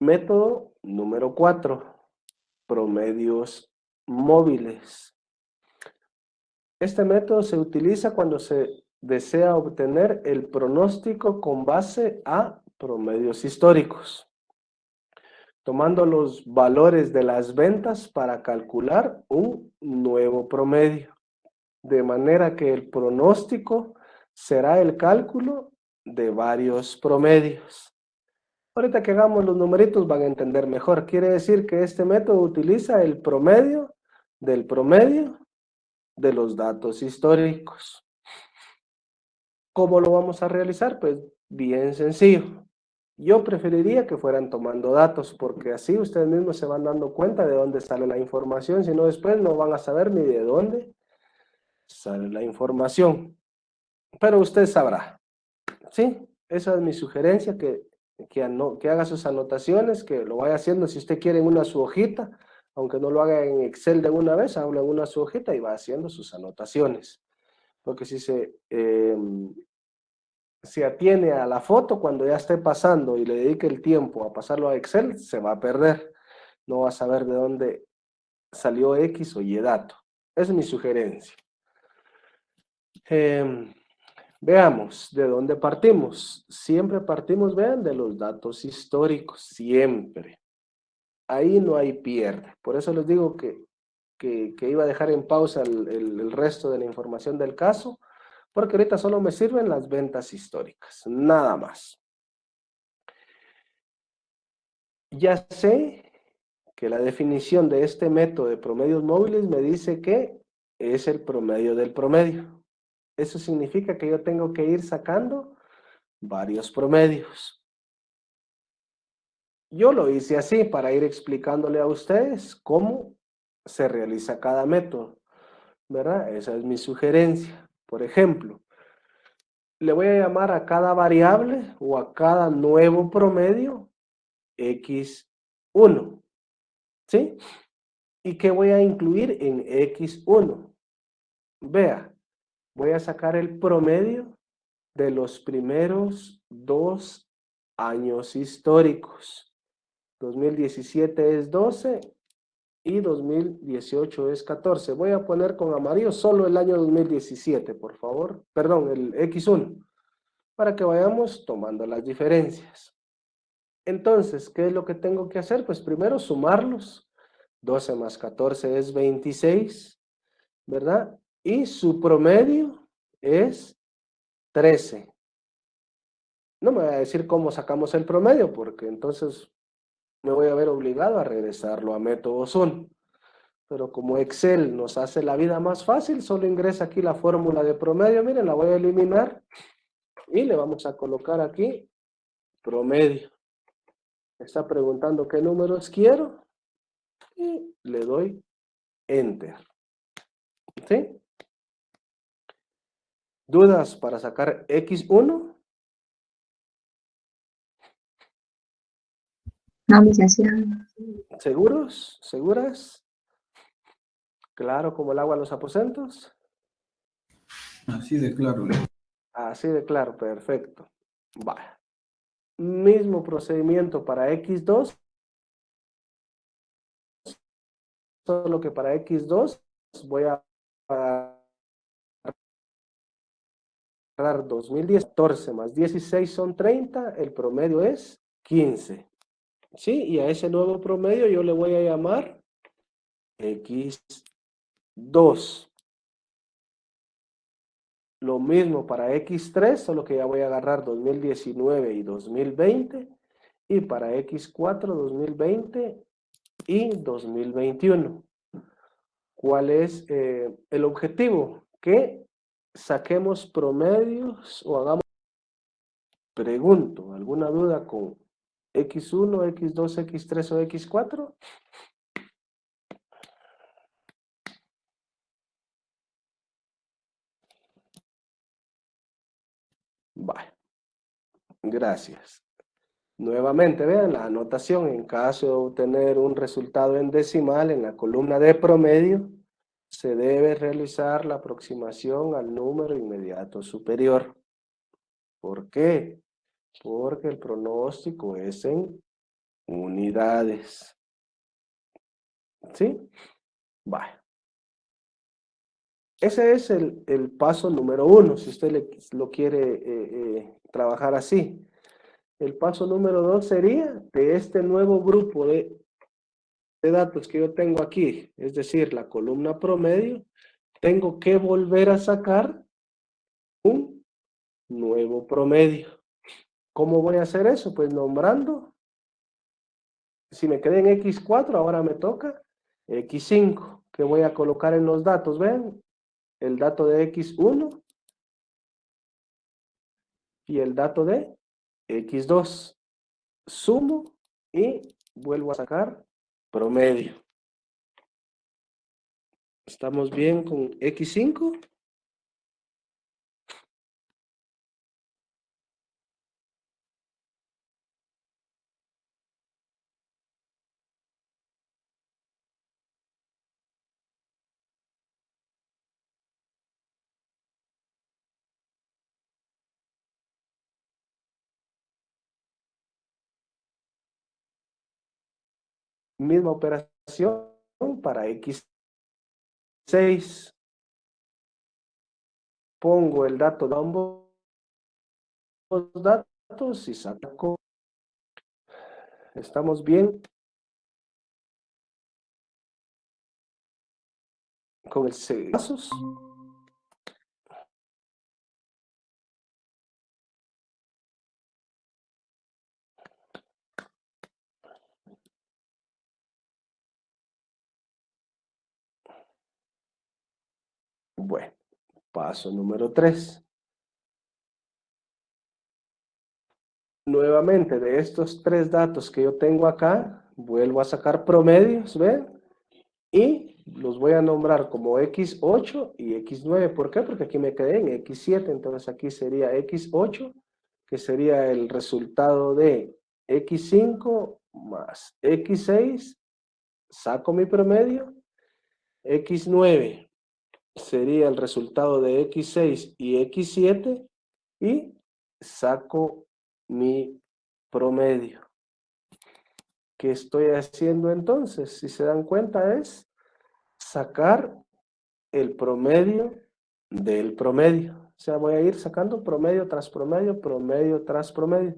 Método número 4. Promedios móviles. Este método se utiliza cuando se desea obtener el pronóstico con base a promedios históricos, tomando los valores de las ventas para calcular un nuevo promedio, de manera que el pronóstico será el cálculo de varios promedios. Ahorita que hagamos los numeritos van a entender mejor. Quiere decir que este método utiliza el promedio del promedio de los datos históricos. ¿Cómo lo vamos a realizar? Pues bien sencillo. Yo preferiría que fueran tomando datos, porque así ustedes mismos se van dando cuenta de dónde sale la información, si no después no van a saber ni de dónde sale la información. Pero usted sabrá, ¿sí? Esa es mi sugerencia, que haga sus anotaciones, que lo vaya haciendo si usted quiere en una su hojita, aunque no lo haga en Excel de una vez, habla en una su hojita y va haciendo sus anotaciones. Porque si se atiene a la foto cuando ya esté pasando y le dedique el tiempo a pasarlo a Excel, se va a perder. No va a saber de dónde salió X o Y dato. Esa es mi sugerencia. Veamos de dónde partimos. Siempre partimos, vean, de los datos históricos, siempre. Ahí no hay pierde. Por eso les digo que iba a dejar en pausa el resto de la información del caso, porque ahorita solo me sirven las ventas históricas, nada más. Ya sé que la definición de este método de promedios móviles me dice que es el promedio del promedio. Eso significa que yo tengo que ir sacando varios promedios. Yo lo hice así para ir explicándole a ustedes cómo se realiza cada método, ¿verdad? Esa es mi sugerencia. Por ejemplo, le voy a llamar a cada variable o a cada nuevo promedio X1, ¿sí? ¿Y qué voy a incluir en X1? Vea, voy a sacar el promedio de los primeros 2 años históricos. 2017 es 12 y 2018 es 14. Voy a poner con amarillo solo el año 2017, por favor. Perdón, el X1, para que vayamos tomando las diferencias. Entonces, ¿qué es lo que tengo que hacer? Pues primero sumarlos. 12 más 14 es 26, ¿verdad? Y su promedio es 13. No me voy a decir cómo sacamos el promedio, porque entonces me voy a ver obligado a regresarlo a método Zoom. Pero como Excel nos hace la vida más fácil, solo ingresa aquí la fórmula de promedio. Miren, la voy a eliminar y le vamos a colocar aquí promedio. Me está preguntando qué números quiero y le doy Enter. ¿Sí? ¿Dudas para sacar X1? No, licenciado. ¿Seguros? ¿Seguras? Claro como el agua a los aposentos. Así de claro. Así de claro, perfecto. Vaya. Mismo procedimiento para X2, solo que para X2 voy a agarrar 2010, 14 más 16 son 30, el promedio es 15. ¿Sí? Y a ese nuevo promedio yo le voy a llamar X2. Lo mismo para X3, solo que ya voy a agarrar 2019 y 2020. Y para X4, 2020 y 2021. ¿Cuál es el objetivo? Que saquemos promedios o hagamos... Pregunto, ¿alguna duda con X1, X2, X3 o X4? Vale. Gracias. Nuevamente, vean la anotación. En caso de obtener un resultado en decimal en la columna de promedio, se debe realizar la aproximación al número inmediato superior. ¿Por qué? Porque el pronóstico es en unidades. ¿Sí? Vale. Ese es el paso número 1, si usted lo quiere trabajar así. El paso número 2 sería de este nuevo grupo de datos que yo tengo aquí, es decir, la columna promedio, tengo que volver a sacar un nuevo promedio. ¿Cómo voy a hacer eso? Pues nombrando. Si me quedé en X4, ahora me toca X5, que voy a colocar en los datos. Ven, el dato de X1 y el dato de X2. Sumo y vuelvo a sacar promedio. ¿Estamos bien con X5? Misma operación para X6. Pongo el dato de ambos datos y saco. ¿Estamos bien con el pasos? Bueno, paso número 3. Nuevamente, de estos 3 datos que yo tengo acá, vuelvo a sacar promedios, ¿ven? Y los voy a nombrar como X8 y X9. ¿Por qué? Porque aquí me quedé en X7, entonces aquí sería X8, que sería el resultado de X5 más X6, saco mi promedio. X9 sería el resultado de X6 y X7 y saco mi promedio. que estoy haciendo entonces, si se dan cuenta, es sacar el promedio del promedio. O sea, voy a ir sacando promedio tras promedio, promedio tras promedio.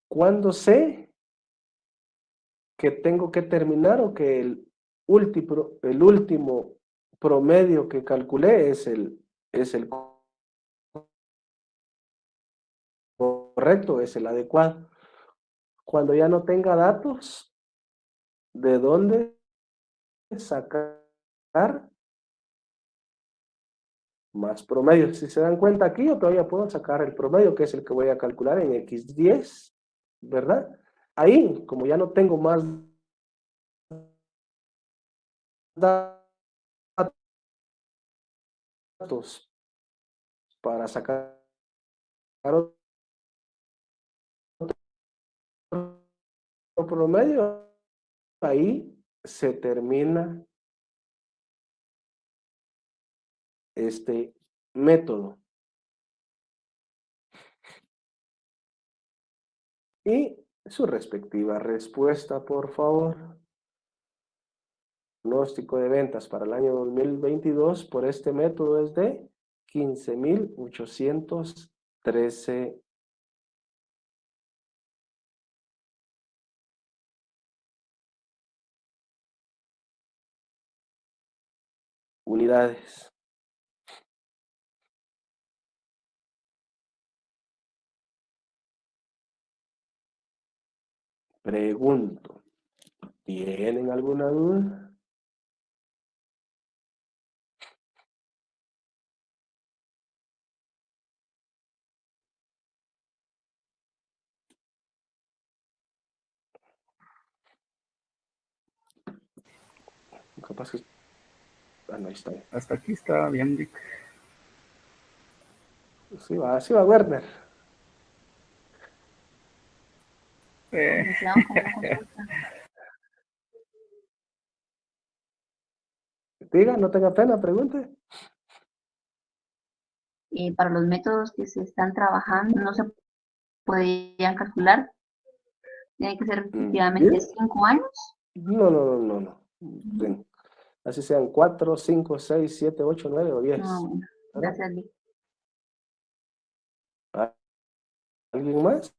Cuando sé que tengo que terminar o que el último promedio que calculé es el correcto, es el adecuado. Cuando ya no tenga datos, ¿de dónde sacar más promedio? Si se dan cuenta aquí, yo todavía puedo sacar el promedio, que es el que voy a calcular en X10, ¿verdad? Ahí, como ya no tengo más datos para sacar otro promedio, ahí se termina este método. Y su respectiva respuesta, por favor. Pronóstico de ventas para el año 2022 por este método es de 15,813 unidades. Pregunto, ¿tienen alguna duda? Capaz que... Ah, no, ahí está. Hasta aquí está bien, Rick. Sí va, Werner. Iniciamos con una consulta. Diga, no tenga pena, pregunte. Para los métodos que se están trabajando, no se podrían calcular. Tiene que ser efectivamente 5 años. No. Bien. Así sean 4, 5, 6, 7, 8, 9 o 10. No, bueno, gracias, Lick. ¿Alguien más?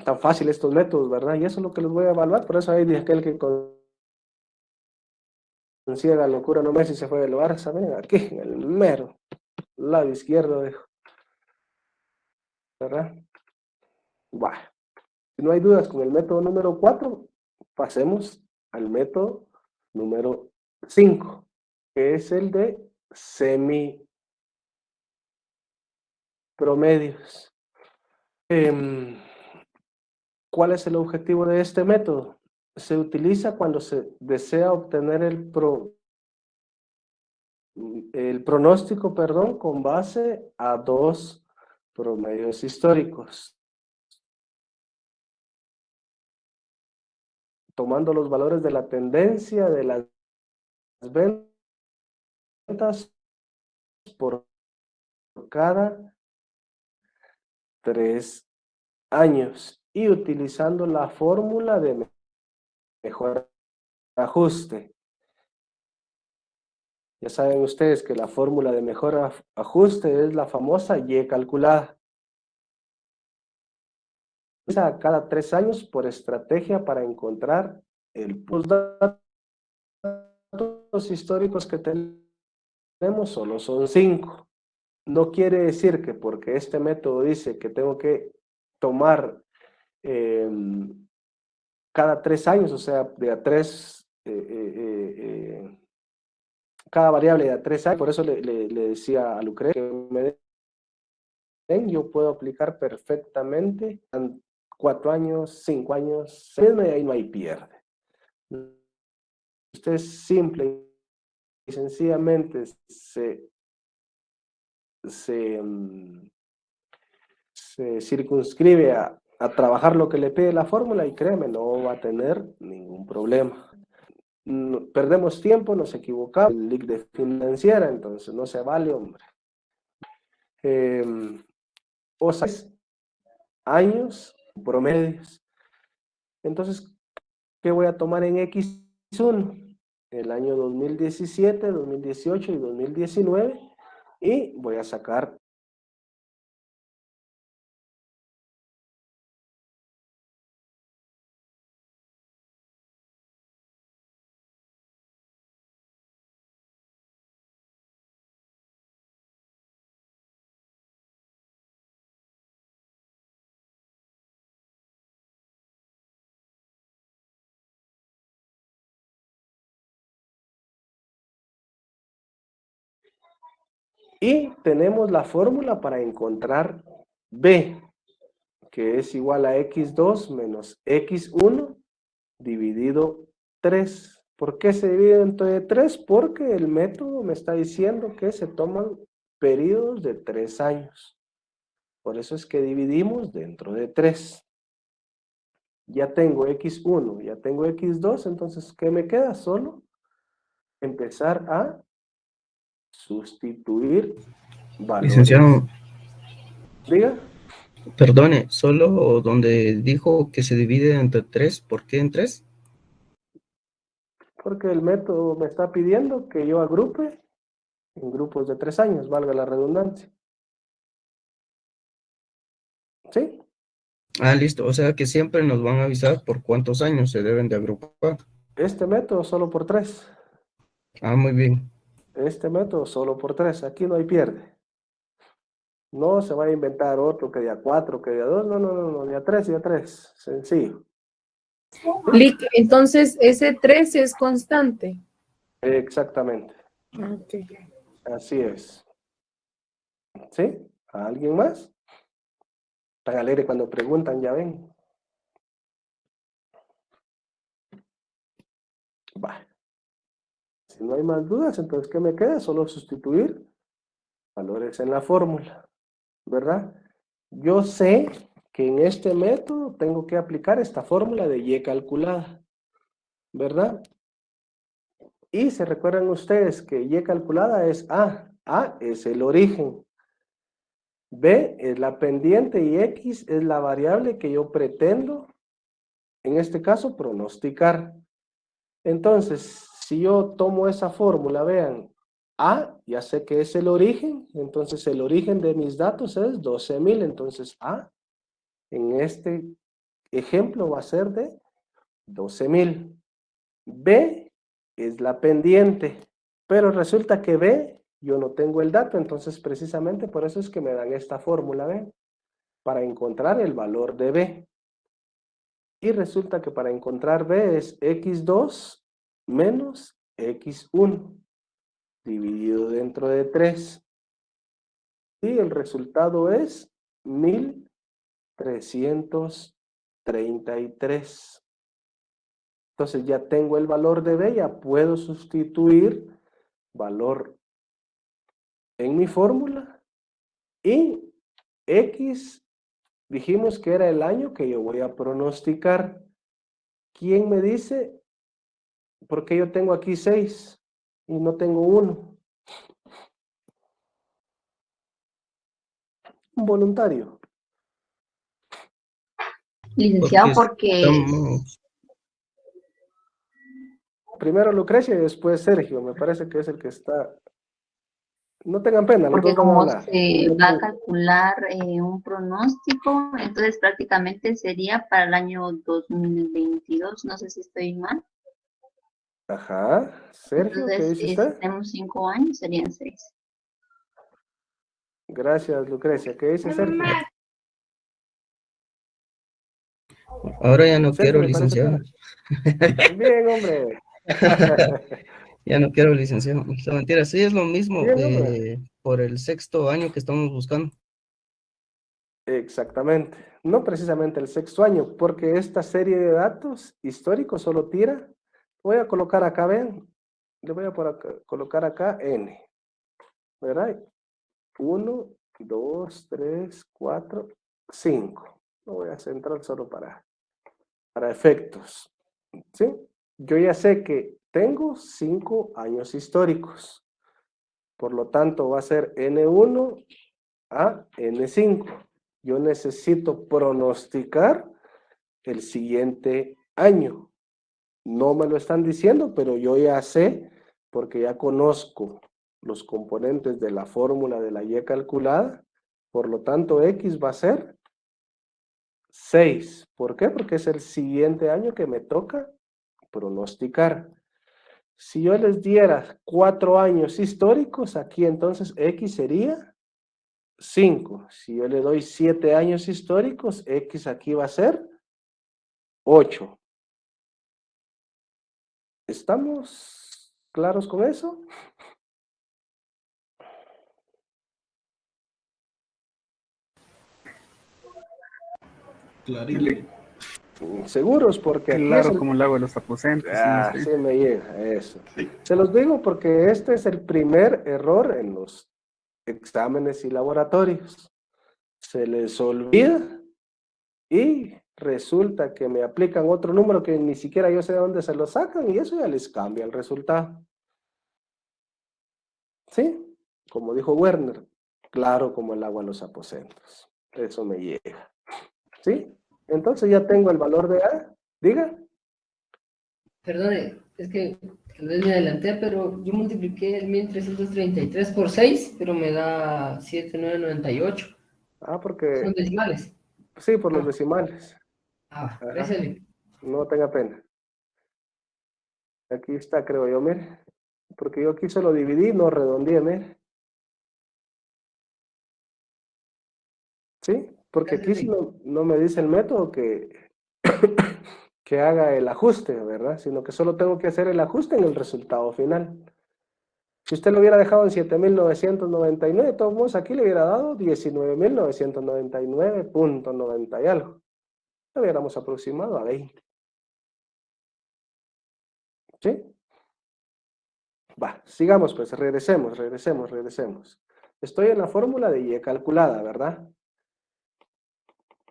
Tan fácil estos métodos, ¿verdad? Y eso es lo que les voy a evaluar. Por eso ahí dije aquel que consigue la locura no Messi se fue del Barça. Miren aquí, en el mero lado izquierdo, ¿verdad? Bueno, si no hay dudas con el método número 4, pasemos al método número 5, que es el de semipromedios. ¿Cuál es el objetivo de este método? Se utiliza cuando se desea obtener el pronóstico, perdón, con base a 2 promedios históricos. Tomando los valores de la tendencia de las ventas por cada 3 años y utilizando la fórmula de mejor ajuste. Ya saben ustedes que la fórmula de mejor ajuste es la famosa Y calculada. A cada 3 años por estrategia para encontrar los datos históricos que tenemos solo son 5. No quiere decir que porque este método dice que tengo que tomar cada 3 años, o sea, de a 3, cada variable de a 3 años, por eso le decía a Lucrecia que me den, yo puedo aplicar perfectamente 4 años, 5 años, 6 y ahí no hay pierde. Usted simple y sencillamente se circunscribe a a trabajar lo que le pide la fórmula y créeme, no va a tener ningún problema. Perdemos tiempo, nos equivocamos, el link de financiera, entonces no se vale, hombre. O 6 años promedios. Entonces, ¿qué voy a tomar en X1? El año 2017, 2018 y 2019 y voy a sacar y tenemos la fórmula para encontrar B, que es igual a X2 menos X1 dividido 3. ¿Por qué se divide entre 3? Porque el método me está diciendo que se toman periodos de 3 años. Por eso es que dividimos dentro de 3. Ya tengo X1, ya tengo X2, entonces, ¿qué me queda? Solo empezar a sustituir valores. Licenciado, Diga. perdone, solo donde dijo que se divide entre 3, ¿por qué en 3? Porque el método me está pidiendo que yo agrupe en grupos de 3 años, valga la redundancia. ¿Sí? Ah, listo, o sea que siempre nos van a avisar por cuántos años se deben de agrupar. Este método solo por 3. Ah, muy bien. Este método solo por 3. Aquí no hay pierde. No se va a inventar otro que día 4, que día 2. No. Día 3, día 3. Sencillo. Lic, entonces ese 3 es constante. Exactamente. Ok. Así es. ¿Sí? ¿A alguien más? Tan alegre cuando preguntan, ya ven. Va. Si no hay más dudas, entonces, ¿qué me queda? Solo sustituir valores en la fórmula, ¿verdad? Yo sé que en este método tengo que aplicar esta fórmula de Y calculada, ¿verdad? Y se recuerdan ustedes que Y calculada es A. A es el origen. B es la pendiente y X es la variable que yo pretendo, en este caso, pronosticar. Entonces, si yo tomo esa fórmula, vean, A, ya sé que es el origen, entonces el origen de mis datos es 12,000, entonces A, en este ejemplo va a ser de 12,000. B es la pendiente, pero resulta que B, yo no tengo el dato, entonces precisamente por eso es que me dan esta fórmula, ¿ven? Para encontrar el valor de B. Y resulta que para encontrar B es X2 menos X1 dividido dentro de 3. Y el resultado es 1333. Entonces ya tengo el valor de B, ya puedo sustituir valor en mi fórmula. Y X dijimos que era el año que yo voy a pronosticar. ¿Quién me dice? Porque yo tengo aquí 6 y no tengo 1. Un voluntario. Licenciado, porque estamos... Primero Lucrecia y después Sergio. Me parece que es el que está. No tengan pena, los porque dos van a como hablar. se va a calcular un pronóstico, entonces prácticamente sería para el año 2022, no sé si estoy mal. Ajá. Sergio, ¿qué Entonces, dice si usted? tenemos 5 años, serían 6. Gracias, Lucrecia. ¿Qué dice Sergio? Ahora ya no Sergio, quiero, me parece licenciado. que... Bien, hombre. Ya no quiero, licenciado. No, mentira, sí es lo mismo Bien, hombre. por el 6º año que estamos buscando. Exactamente. No precisamente el 6º año, porque esta serie de datos históricos solo tira. Voy a colocar acá, ven. Le voy a colocar acá N. ¿Verdad? 1, 2, 3, 4, 5. Lo voy a centrar solo para efectos. ¿Sí? Yo ya sé que tengo 5 años históricos. Por lo tanto, va a ser N1 a N5. Yo necesito pronosticar el siguiente año. No me lo están diciendo, pero yo ya sé, porque ya conozco los componentes de la fórmula de la Y calculada. Por lo tanto, X va a ser 6. ¿Por qué? Porque es el siguiente año que me toca pronosticar. Si yo les diera 4 años históricos, aquí entonces X sería 5. Si yo le doy 7 años históricos, X aquí va a ser 8. ¿Estamos claros con eso? Clarito. Seguros, porque aquí es Claro, el... como el agua de los aposentos. Ah, Sí, sí. sí me llega eso. Se los digo porque este es el primer error en los exámenes y laboratorios. Se les olvida y resulta que me aplican otro número que ni siquiera yo sé de dónde se lo sacan y eso ya les cambia el resultado. ¿Sí? Como dijo Werner, claro como el agua en los aposentos. Eso me llega. ¿Sí? Entonces ya tengo el valor de A. Diga. Perdone, es que tal vez me adelanté, pero yo multipliqué el 1333 por 6, pero me da 7998. Ah, porque... Son decimales. Sí, por los Ah, decimales. Ajá. gracias, Lick. No tenga pena. Aquí está, creo yo, mire. Porque yo aquí solo dividí, no redondeé, mire. ¿Sí? Porque aquí sí no me dice el método que, que haga el ajuste, ¿verdad? Sino que solo tengo que hacer el ajuste en el resultado final. Si usted lo hubiera dejado en 7.999, de todos modos aquí le hubiera dado 19.999.90 y algo. Lo hubiéramos aproximado a 20. ¿Sí? Va, sigamos pues, regresemos. Estoy en la fórmula de Y calculada, ¿verdad?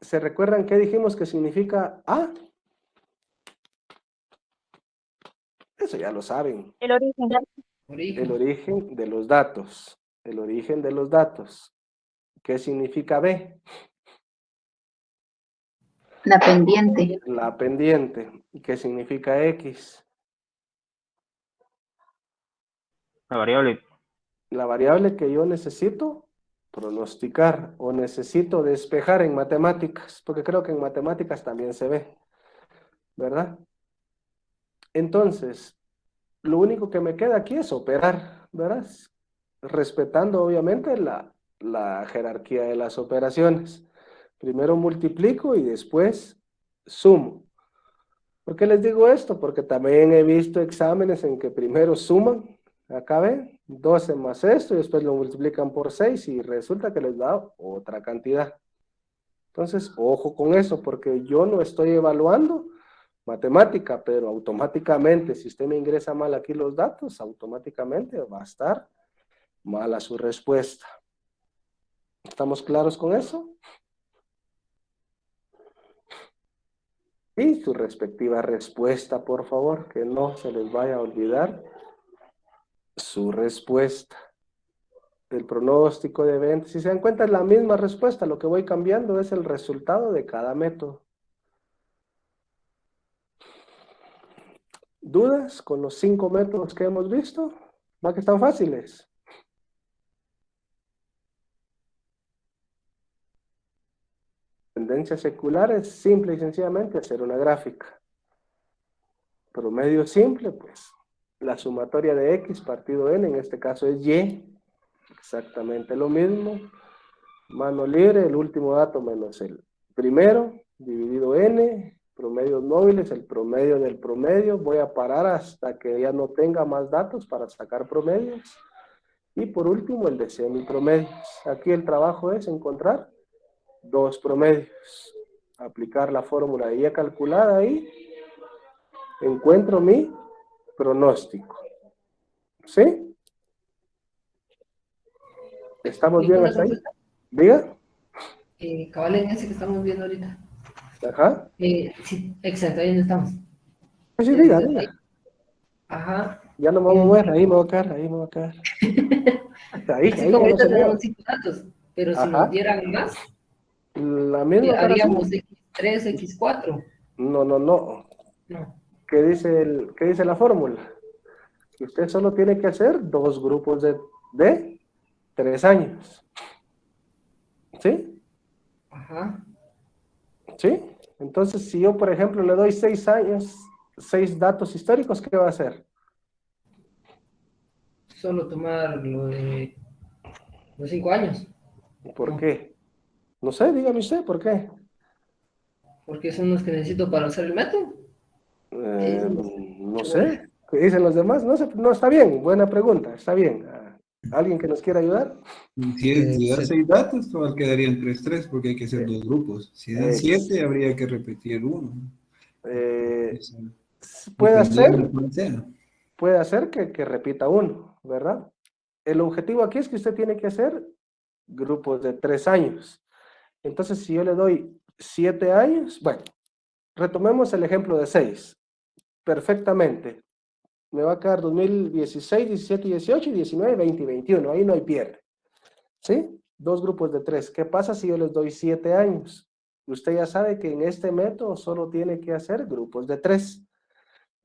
¿Se recuerdan qué dijimos que significa A? Eso ya lo saben. El origen. El origen de los datos. El origen de los datos. ¿Qué significa B? La pendiente. La pendiente. ¿Qué significa X? La variable. La variable que yo necesito pronosticar o necesito despejar en matemáticas, porque creo que en matemáticas también se ve, ¿verdad? Entonces, lo único que me queda aquí es operar, ¿verdad? Respetando obviamente la jerarquía de las operaciones. Primero multiplico y después sumo. ¿Por qué les digo esto? Porque también he visto exámenes en que primero suman, acá ven, 12 más esto y después lo multiplican por 6 y resulta que les da otra cantidad. Entonces, ojo con eso, porque yo no estoy evaluando matemática, pero automáticamente, si usted me ingresa mal aquí los datos, automáticamente va a estar mala su respuesta. ¿Estamos claros con eso? Y su respectiva respuesta, por favor, que no se les vaya a olvidar su respuesta. El pronóstico de eventos, si se dan cuenta es la misma respuesta, lo que voy cambiando es el resultado de cada método. ¿Dudas con los 5 métodos que hemos visto? ¿Va que están fáciles? Tendencia secular es simple y sencillamente hacer una gráfica. Promedio simple, pues, la sumatoria de X partido N, en este caso es Y, exactamente lo mismo. Mano libre, el último dato menos el primero, dividido N, promedios móviles, el promedio del promedio. Voy a parar hasta que ya no tenga más datos para sacar promedios. Y por último, el de semipromedios. Aquí el trabajo es encontrar 2 promedios. Aplicar la fórmula de Y calculada y encuentro mi pronóstico. ¿Sí? ¿Estamos bien hasta ahí? Diga. Cabal en ese que estamos viendo ahorita. Ajá. Sí, exacto, ahí donde estamos. Sí, diga, diga. Ajá. Ya no me voy a mover, ahí me voy a quedar, ahí me voy a quedar. Ahí, Así ahí como ya no se ahorita mueve. tenemos 5 datos, pero si Ajá. nos dieran más, La misma haríamos operación. X3, X4. No, no, no. No. ¿Qué dice la fórmula? Que usted solo tiene que hacer dos grupos de 3 años. ¿Sí? Ajá. ¿Sí? Entonces, si yo, por ejemplo, le doy 6 años, 6 datos históricos, ¿qué va a hacer? Solo tomar lo de los 5 años. ¿Por No, qué? No sé, dígame usted, ¿por qué? porque son los que necesito para usar el método. ¿Qué dicen los No chabones? sé. ¿Qué dicen los demás? No sé, no, está bien, buena pregunta, está bien. ¿Alguien que nos quiera ayudar? Si da Se- 6 datos, cabal quedarían 3-3 porque hay que hacer Eh, 2 grupos. Si dan ex- 7, habría que repetir uno. eh, Eso, puede dependiendo ser, de cuál sea. que repita uno, ¿verdad? El objetivo aquí es que usted tiene que hacer grupos de 3 años. Entonces, si yo le doy 7 años, bueno, retomemos el ejemplo de 6. Perfectamente. Me va a quedar 2016, 17, 18, 19, 20 y 21. Ahí no hay pierde. ¿Sí? Dos grupos de 3. ¿Qué pasa si yo les doy 7 años? Usted ya sabe que en este método solo tiene que hacer grupos de 3.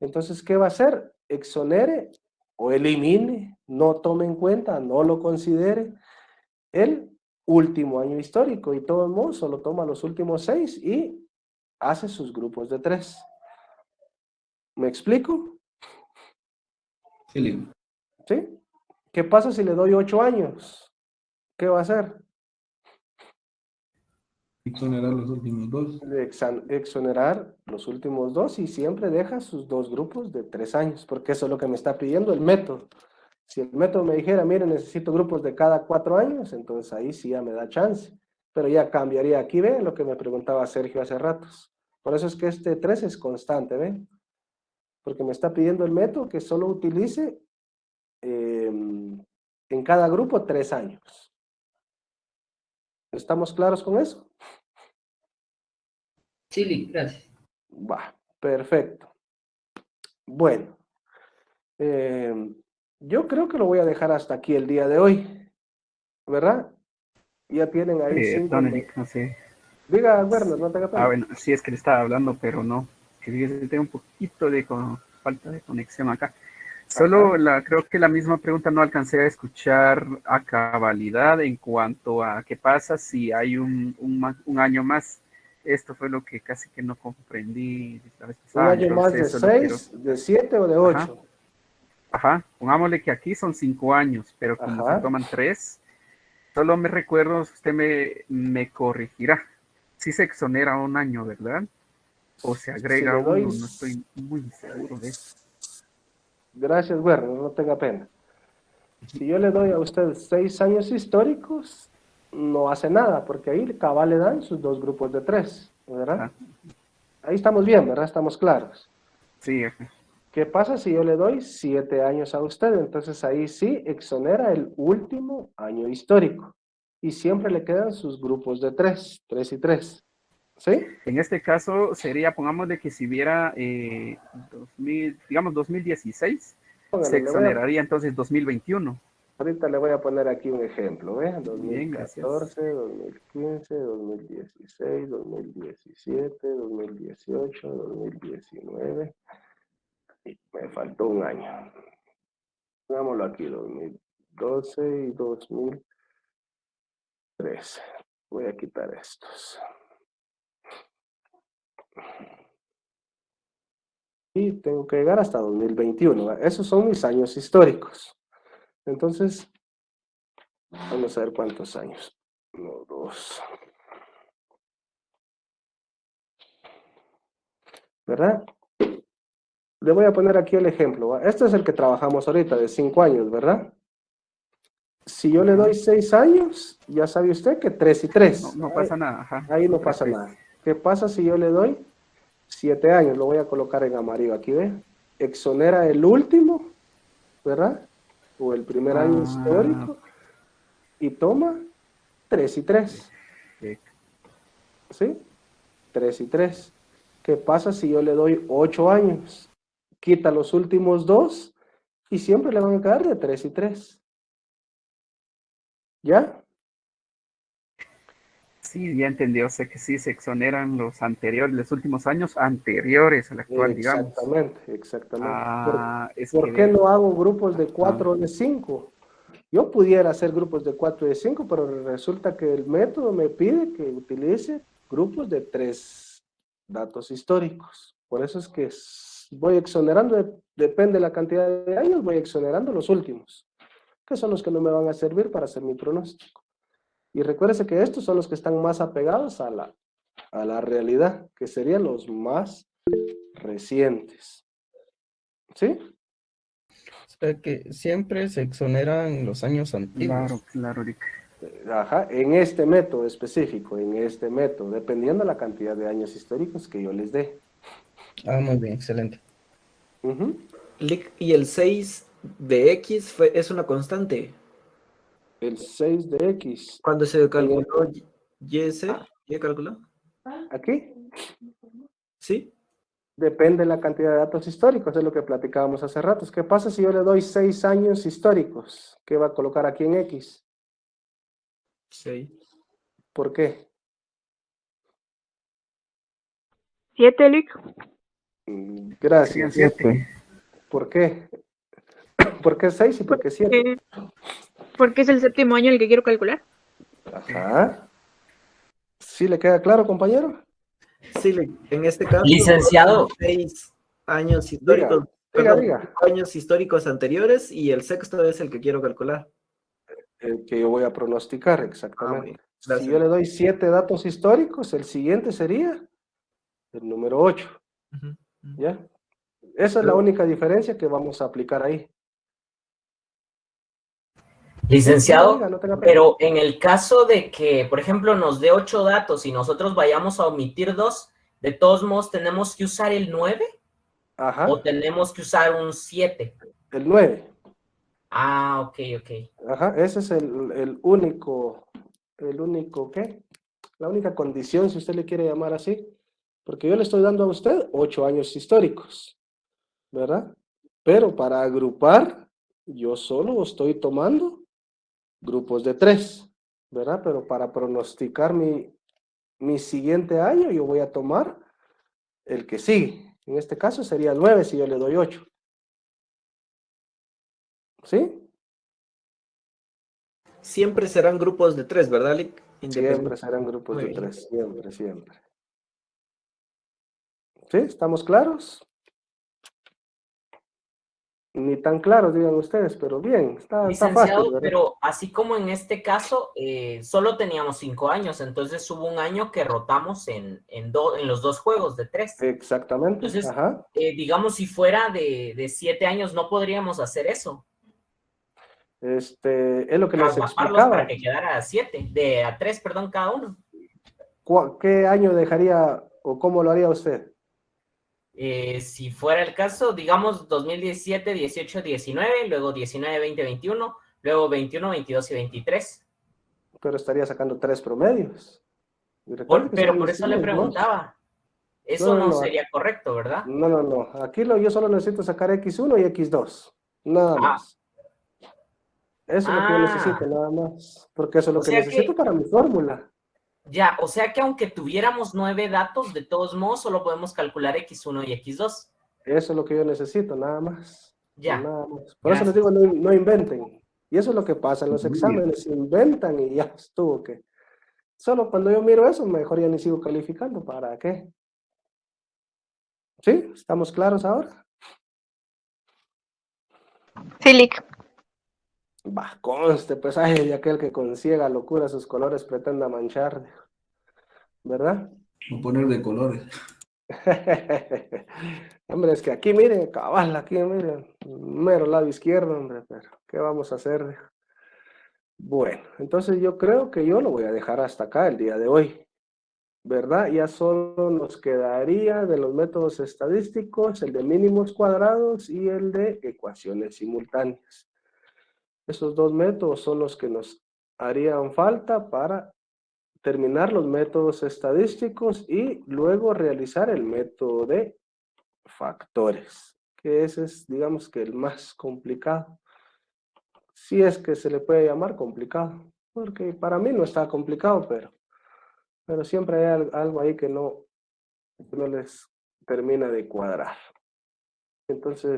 Entonces, ¿qué va a hacer? Exonere o elimine, no tome en cuenta, no lo considere el último año histórico y todo el mundo solo toma los últimos 6 y hace sus grupos de 3. ¿Me explico? Sí, Leo. ¿Sí? ¿Qué pasa si le doy 8 años? ¿Qué va a hacer? Exonerar los últimos 2. Exonerar los últimos 2 y siempre deja sus 2 grupos de 3 años, porque eso es lo que me está pidiendo el método. Si el método me dijera, mire, necesito grupos de cada 4 años, entonces ahí sí ya me da chance. Pero ya cambiaría aquí, ¿ve? Lo que me preguntaba Sergio hace ratos. Por eso es que este 3 es constante, ¿ve? Porque me está pidiendo el método que solo utilice en cada grupo 3 años. ¿Estamos claros con eso? Chile, gracias. Va, perfecto. Bueno, yo creo que lo voy a dejar hasta aquí el día de hoy, ¿verdad? Ya tienen ahí 5. Don Eric, no sé. Diga, Werner, no tenga pena. Bueno, sí es que le estaba hablando, pero no. Que fíjese, tengo un poquito de falta de conexión acá. Solo creo que la misma pregunta no alcancé a escuchar a cabalidad en cuanto a qué pasa si hay un año más. Esto fue lo que casi que no comprendí la vez Un pasada, año más entonces de eso lo quiero. 6, de 7 o de Ajá, 8. ajá. Pongámosle que aquí son 5 años, pero como se Ajá. toman 3, solo me recuerdo, usted me corregirá. Si se exonera un año, ¿verdad? O se Si agrega le doy, uno, no estoy muy seguro de eso. gracias, Werner, no tenga pena. Si yo le doy a usted 6 años históricos, no hace nada, porque ahí cabal le dan sus 2 grupos de 3, ¿verdad? Ajá. Ahí estamos bien, ¿verdad? Estamos claros. Sí, ajá. ¿Qué pasa si yo le doy 7 años a usted? Entonces ahí sí exonera el último año histórico. Y siempre le quedan sus grupos de 3, 3 y 3. ¿Sí? En este caso sería, pongámosle que si hubiera 2016, se Póngale, exoneraría entonces 2021. ahorita le voy a poner aquí un ejemplo, ¿ve? Bien, gracias. 2014, 2015, 2016, 2017, 2018, 2019. Y me faltó un año. Pongámoslo aquí, 2012 y 2013. Voy a quitar estos. Y tengo que llegar hasta 2021. ¿Va? Esos son mis años históricos. Entonces, vamos a ver cuántos años. 1, 2. ¿Verdad? Le voy a poner aquí el ejemplo. ¿Va? Este es el que trabajamos ahorita, de 5 años, ¿verdad? Si yo le doy 6 años, ya sabe usted que 3 y 3. No pasa nada, ajá. Ahí no Tres, pasa tres. nada. ¿Qué pasa si yo le doy 7 años? Lo voy a colocar en amarillo. Aquí ve. Exonera el último, ¿verdad? O el primer año histórico. Y toma 3 y 3. ¿Sí? 3 y 3. ¿Qué pasa si yo le doy 8 años? Quita los últimos 2 y siempre le van a quedar de 3 y 3. ¿Ya? Sí, ya entendí. O sea que sí se exoneran los anteriores, los últimos años anteriores al actual, digamos. Exactamente, exactamente. Ah, es ¿Por que qué de... no hago grupos de Ajá. 4 o de 5? Yo pudiera hacer grupos de 4 y de 5, pero resulta que el método me pide que utilice grupos de 3 datos históricos. Por eso es que voy exonerando, depende de la cantidad de años, voy exonerando los últimos, que son los que no me van a servir para hacer mi pronóstico. Y recuérdese que estos son los que están más apegados a la realidad, que serían los más recientes. ¿Sí? O sea que siempre se exoneran los años antiguos. Claro, Rick. Ajá, en este método específico, en este método, dependiendo de la cantidad de años históricos que yo les dé. Ah, muy bien, excelente. Ujú. Y el 6 de X es una constante. El 6 de X. Cuando se calculó el- ¿ya calculó? Aquí ¿Sí? depende de la cantidad de datos históricos, es lo que platicábamos hace rato. ¿Qué pasa si yo le doy 6 años históricos? ¿Qué va a colocar aquí en X? 6. ¿Por qué? 7, Lick. Serían Gracias. 7. ¿Por qué? ¿Por qué 6 y por qué 7? Porque es el séptimo año el que quiero calcular. Ajá. ¿Sí le queda claro, compañero? Sí, en este caso, Licenciado. 6 años históricos, Diga, perdón, diga. 5 años históricos anteriores y el sexto es el que quiero calcular. El que yo voy a pronosticar, Ah, exactamente. muy bien. Si Gracias. yo le doy 7 datos históricos, el siguiente sería el número 8. Ujú. ¿Ya? Esa es la única diferencia que vamos a aplicar ahí. Licenciado, Diga, no tenga pena. pero en el caso de que, por ejemplo, nos dé 8 datos y nosotros vayamos a omitir 2, ¿de todos modos tenemos que usar el 9 o Ajá, tenemos que usar un 7? el 9. Ah, ok. Ajá, ese es el único, ¿qué? La única condición, si usted le quiere llamar así, porque yo le estoy dando a usted 8 años históricos, ¿verdad? Pero para agrupar, yo solo estoy tomando grupos de 3, ¿verdad? Pero para pronosticar mi siguiente año, yo voy a tomar el que sigue. En este caso sería 9 si yo le doy 8. ¿Sí? Siempre serán grupos de 3, ¿verdad, Lick? Siempre serán grupos Muy de bien. 3, siempre, siempre. ¿Sí? ¿Estamos claros? Ni tan claros, digan ustedes, pero bien, está fácil, Licenciado, ¿verdad? pero así como en este caso, solo teníamos 5 años, entonces hubo un año que rotamos en los 2 juegos de 3. Exactamente, Entonces, ajá. digamos, si fuera de 7 años, no podríamos hacer eso. Es lo que les Agaparlos para explicaba. que quedara a 3, perdón, cada uno. ¿Qué año dejaría o cómo lo haría usted? Si fuera el caso, digamos 2017, 18, 19, luego 19, 20, 21, luego 21, 22 y 23. Pero estaría sacando 3 promedios. Y recuerde que Pero solo por eso le hicimos 2. preguntaba. Eso No, no sería correcto, ¿verdad? No. Aquí yo solo necesito sacar X1 y X2. Nada Ah. más. Eso es lo que yo necesito, nada más. Porque eso es lo O que sea necesito para mi fórmula. Ya, o sea que aunque tuviéramos 9 datos, de todos modos solo podemos calcular X1 y X2. Eso es lo que yo necesito, nada más. Ya. Nada más. Por eso les digo, no inventen. Y eso es lo que pasa en los exámenes. Inventan y ya estuvo que. Solo cuando yo miro eso, mejor ya ni sigo calificando. ¿Para qué? ¿Sí? ¿Estamos claros ahora? Sí, Lick. Va, conste, pues, ay, de aquel que con ciega locura sus colores pretenda manchar, ¿verdad? O poner de colores. Hombre, es que aquí, miren, cabal, aquí, miren, mero lado izquierdo, hombre, pero ¿qué vamos a hacer? Bueno, entonces yo creo que yo lo voy a dejar hasta acá el día de hoy, ¿verdad? Ya solo nos quedaría de los métodos estadísticos el de mínimos cuadrados y el de ecuaciones simultáneas. Esos 2 métodos son los que nos harían falta para terminar los métodos estadísticos y luego realizar el método de factores, que ese es, digamos, que el más complicado. Si es que se le puede llamar complicado, porque para mí no está complicado, pero siempre hay algo ahí que no les termina de cuadrar. Entonces,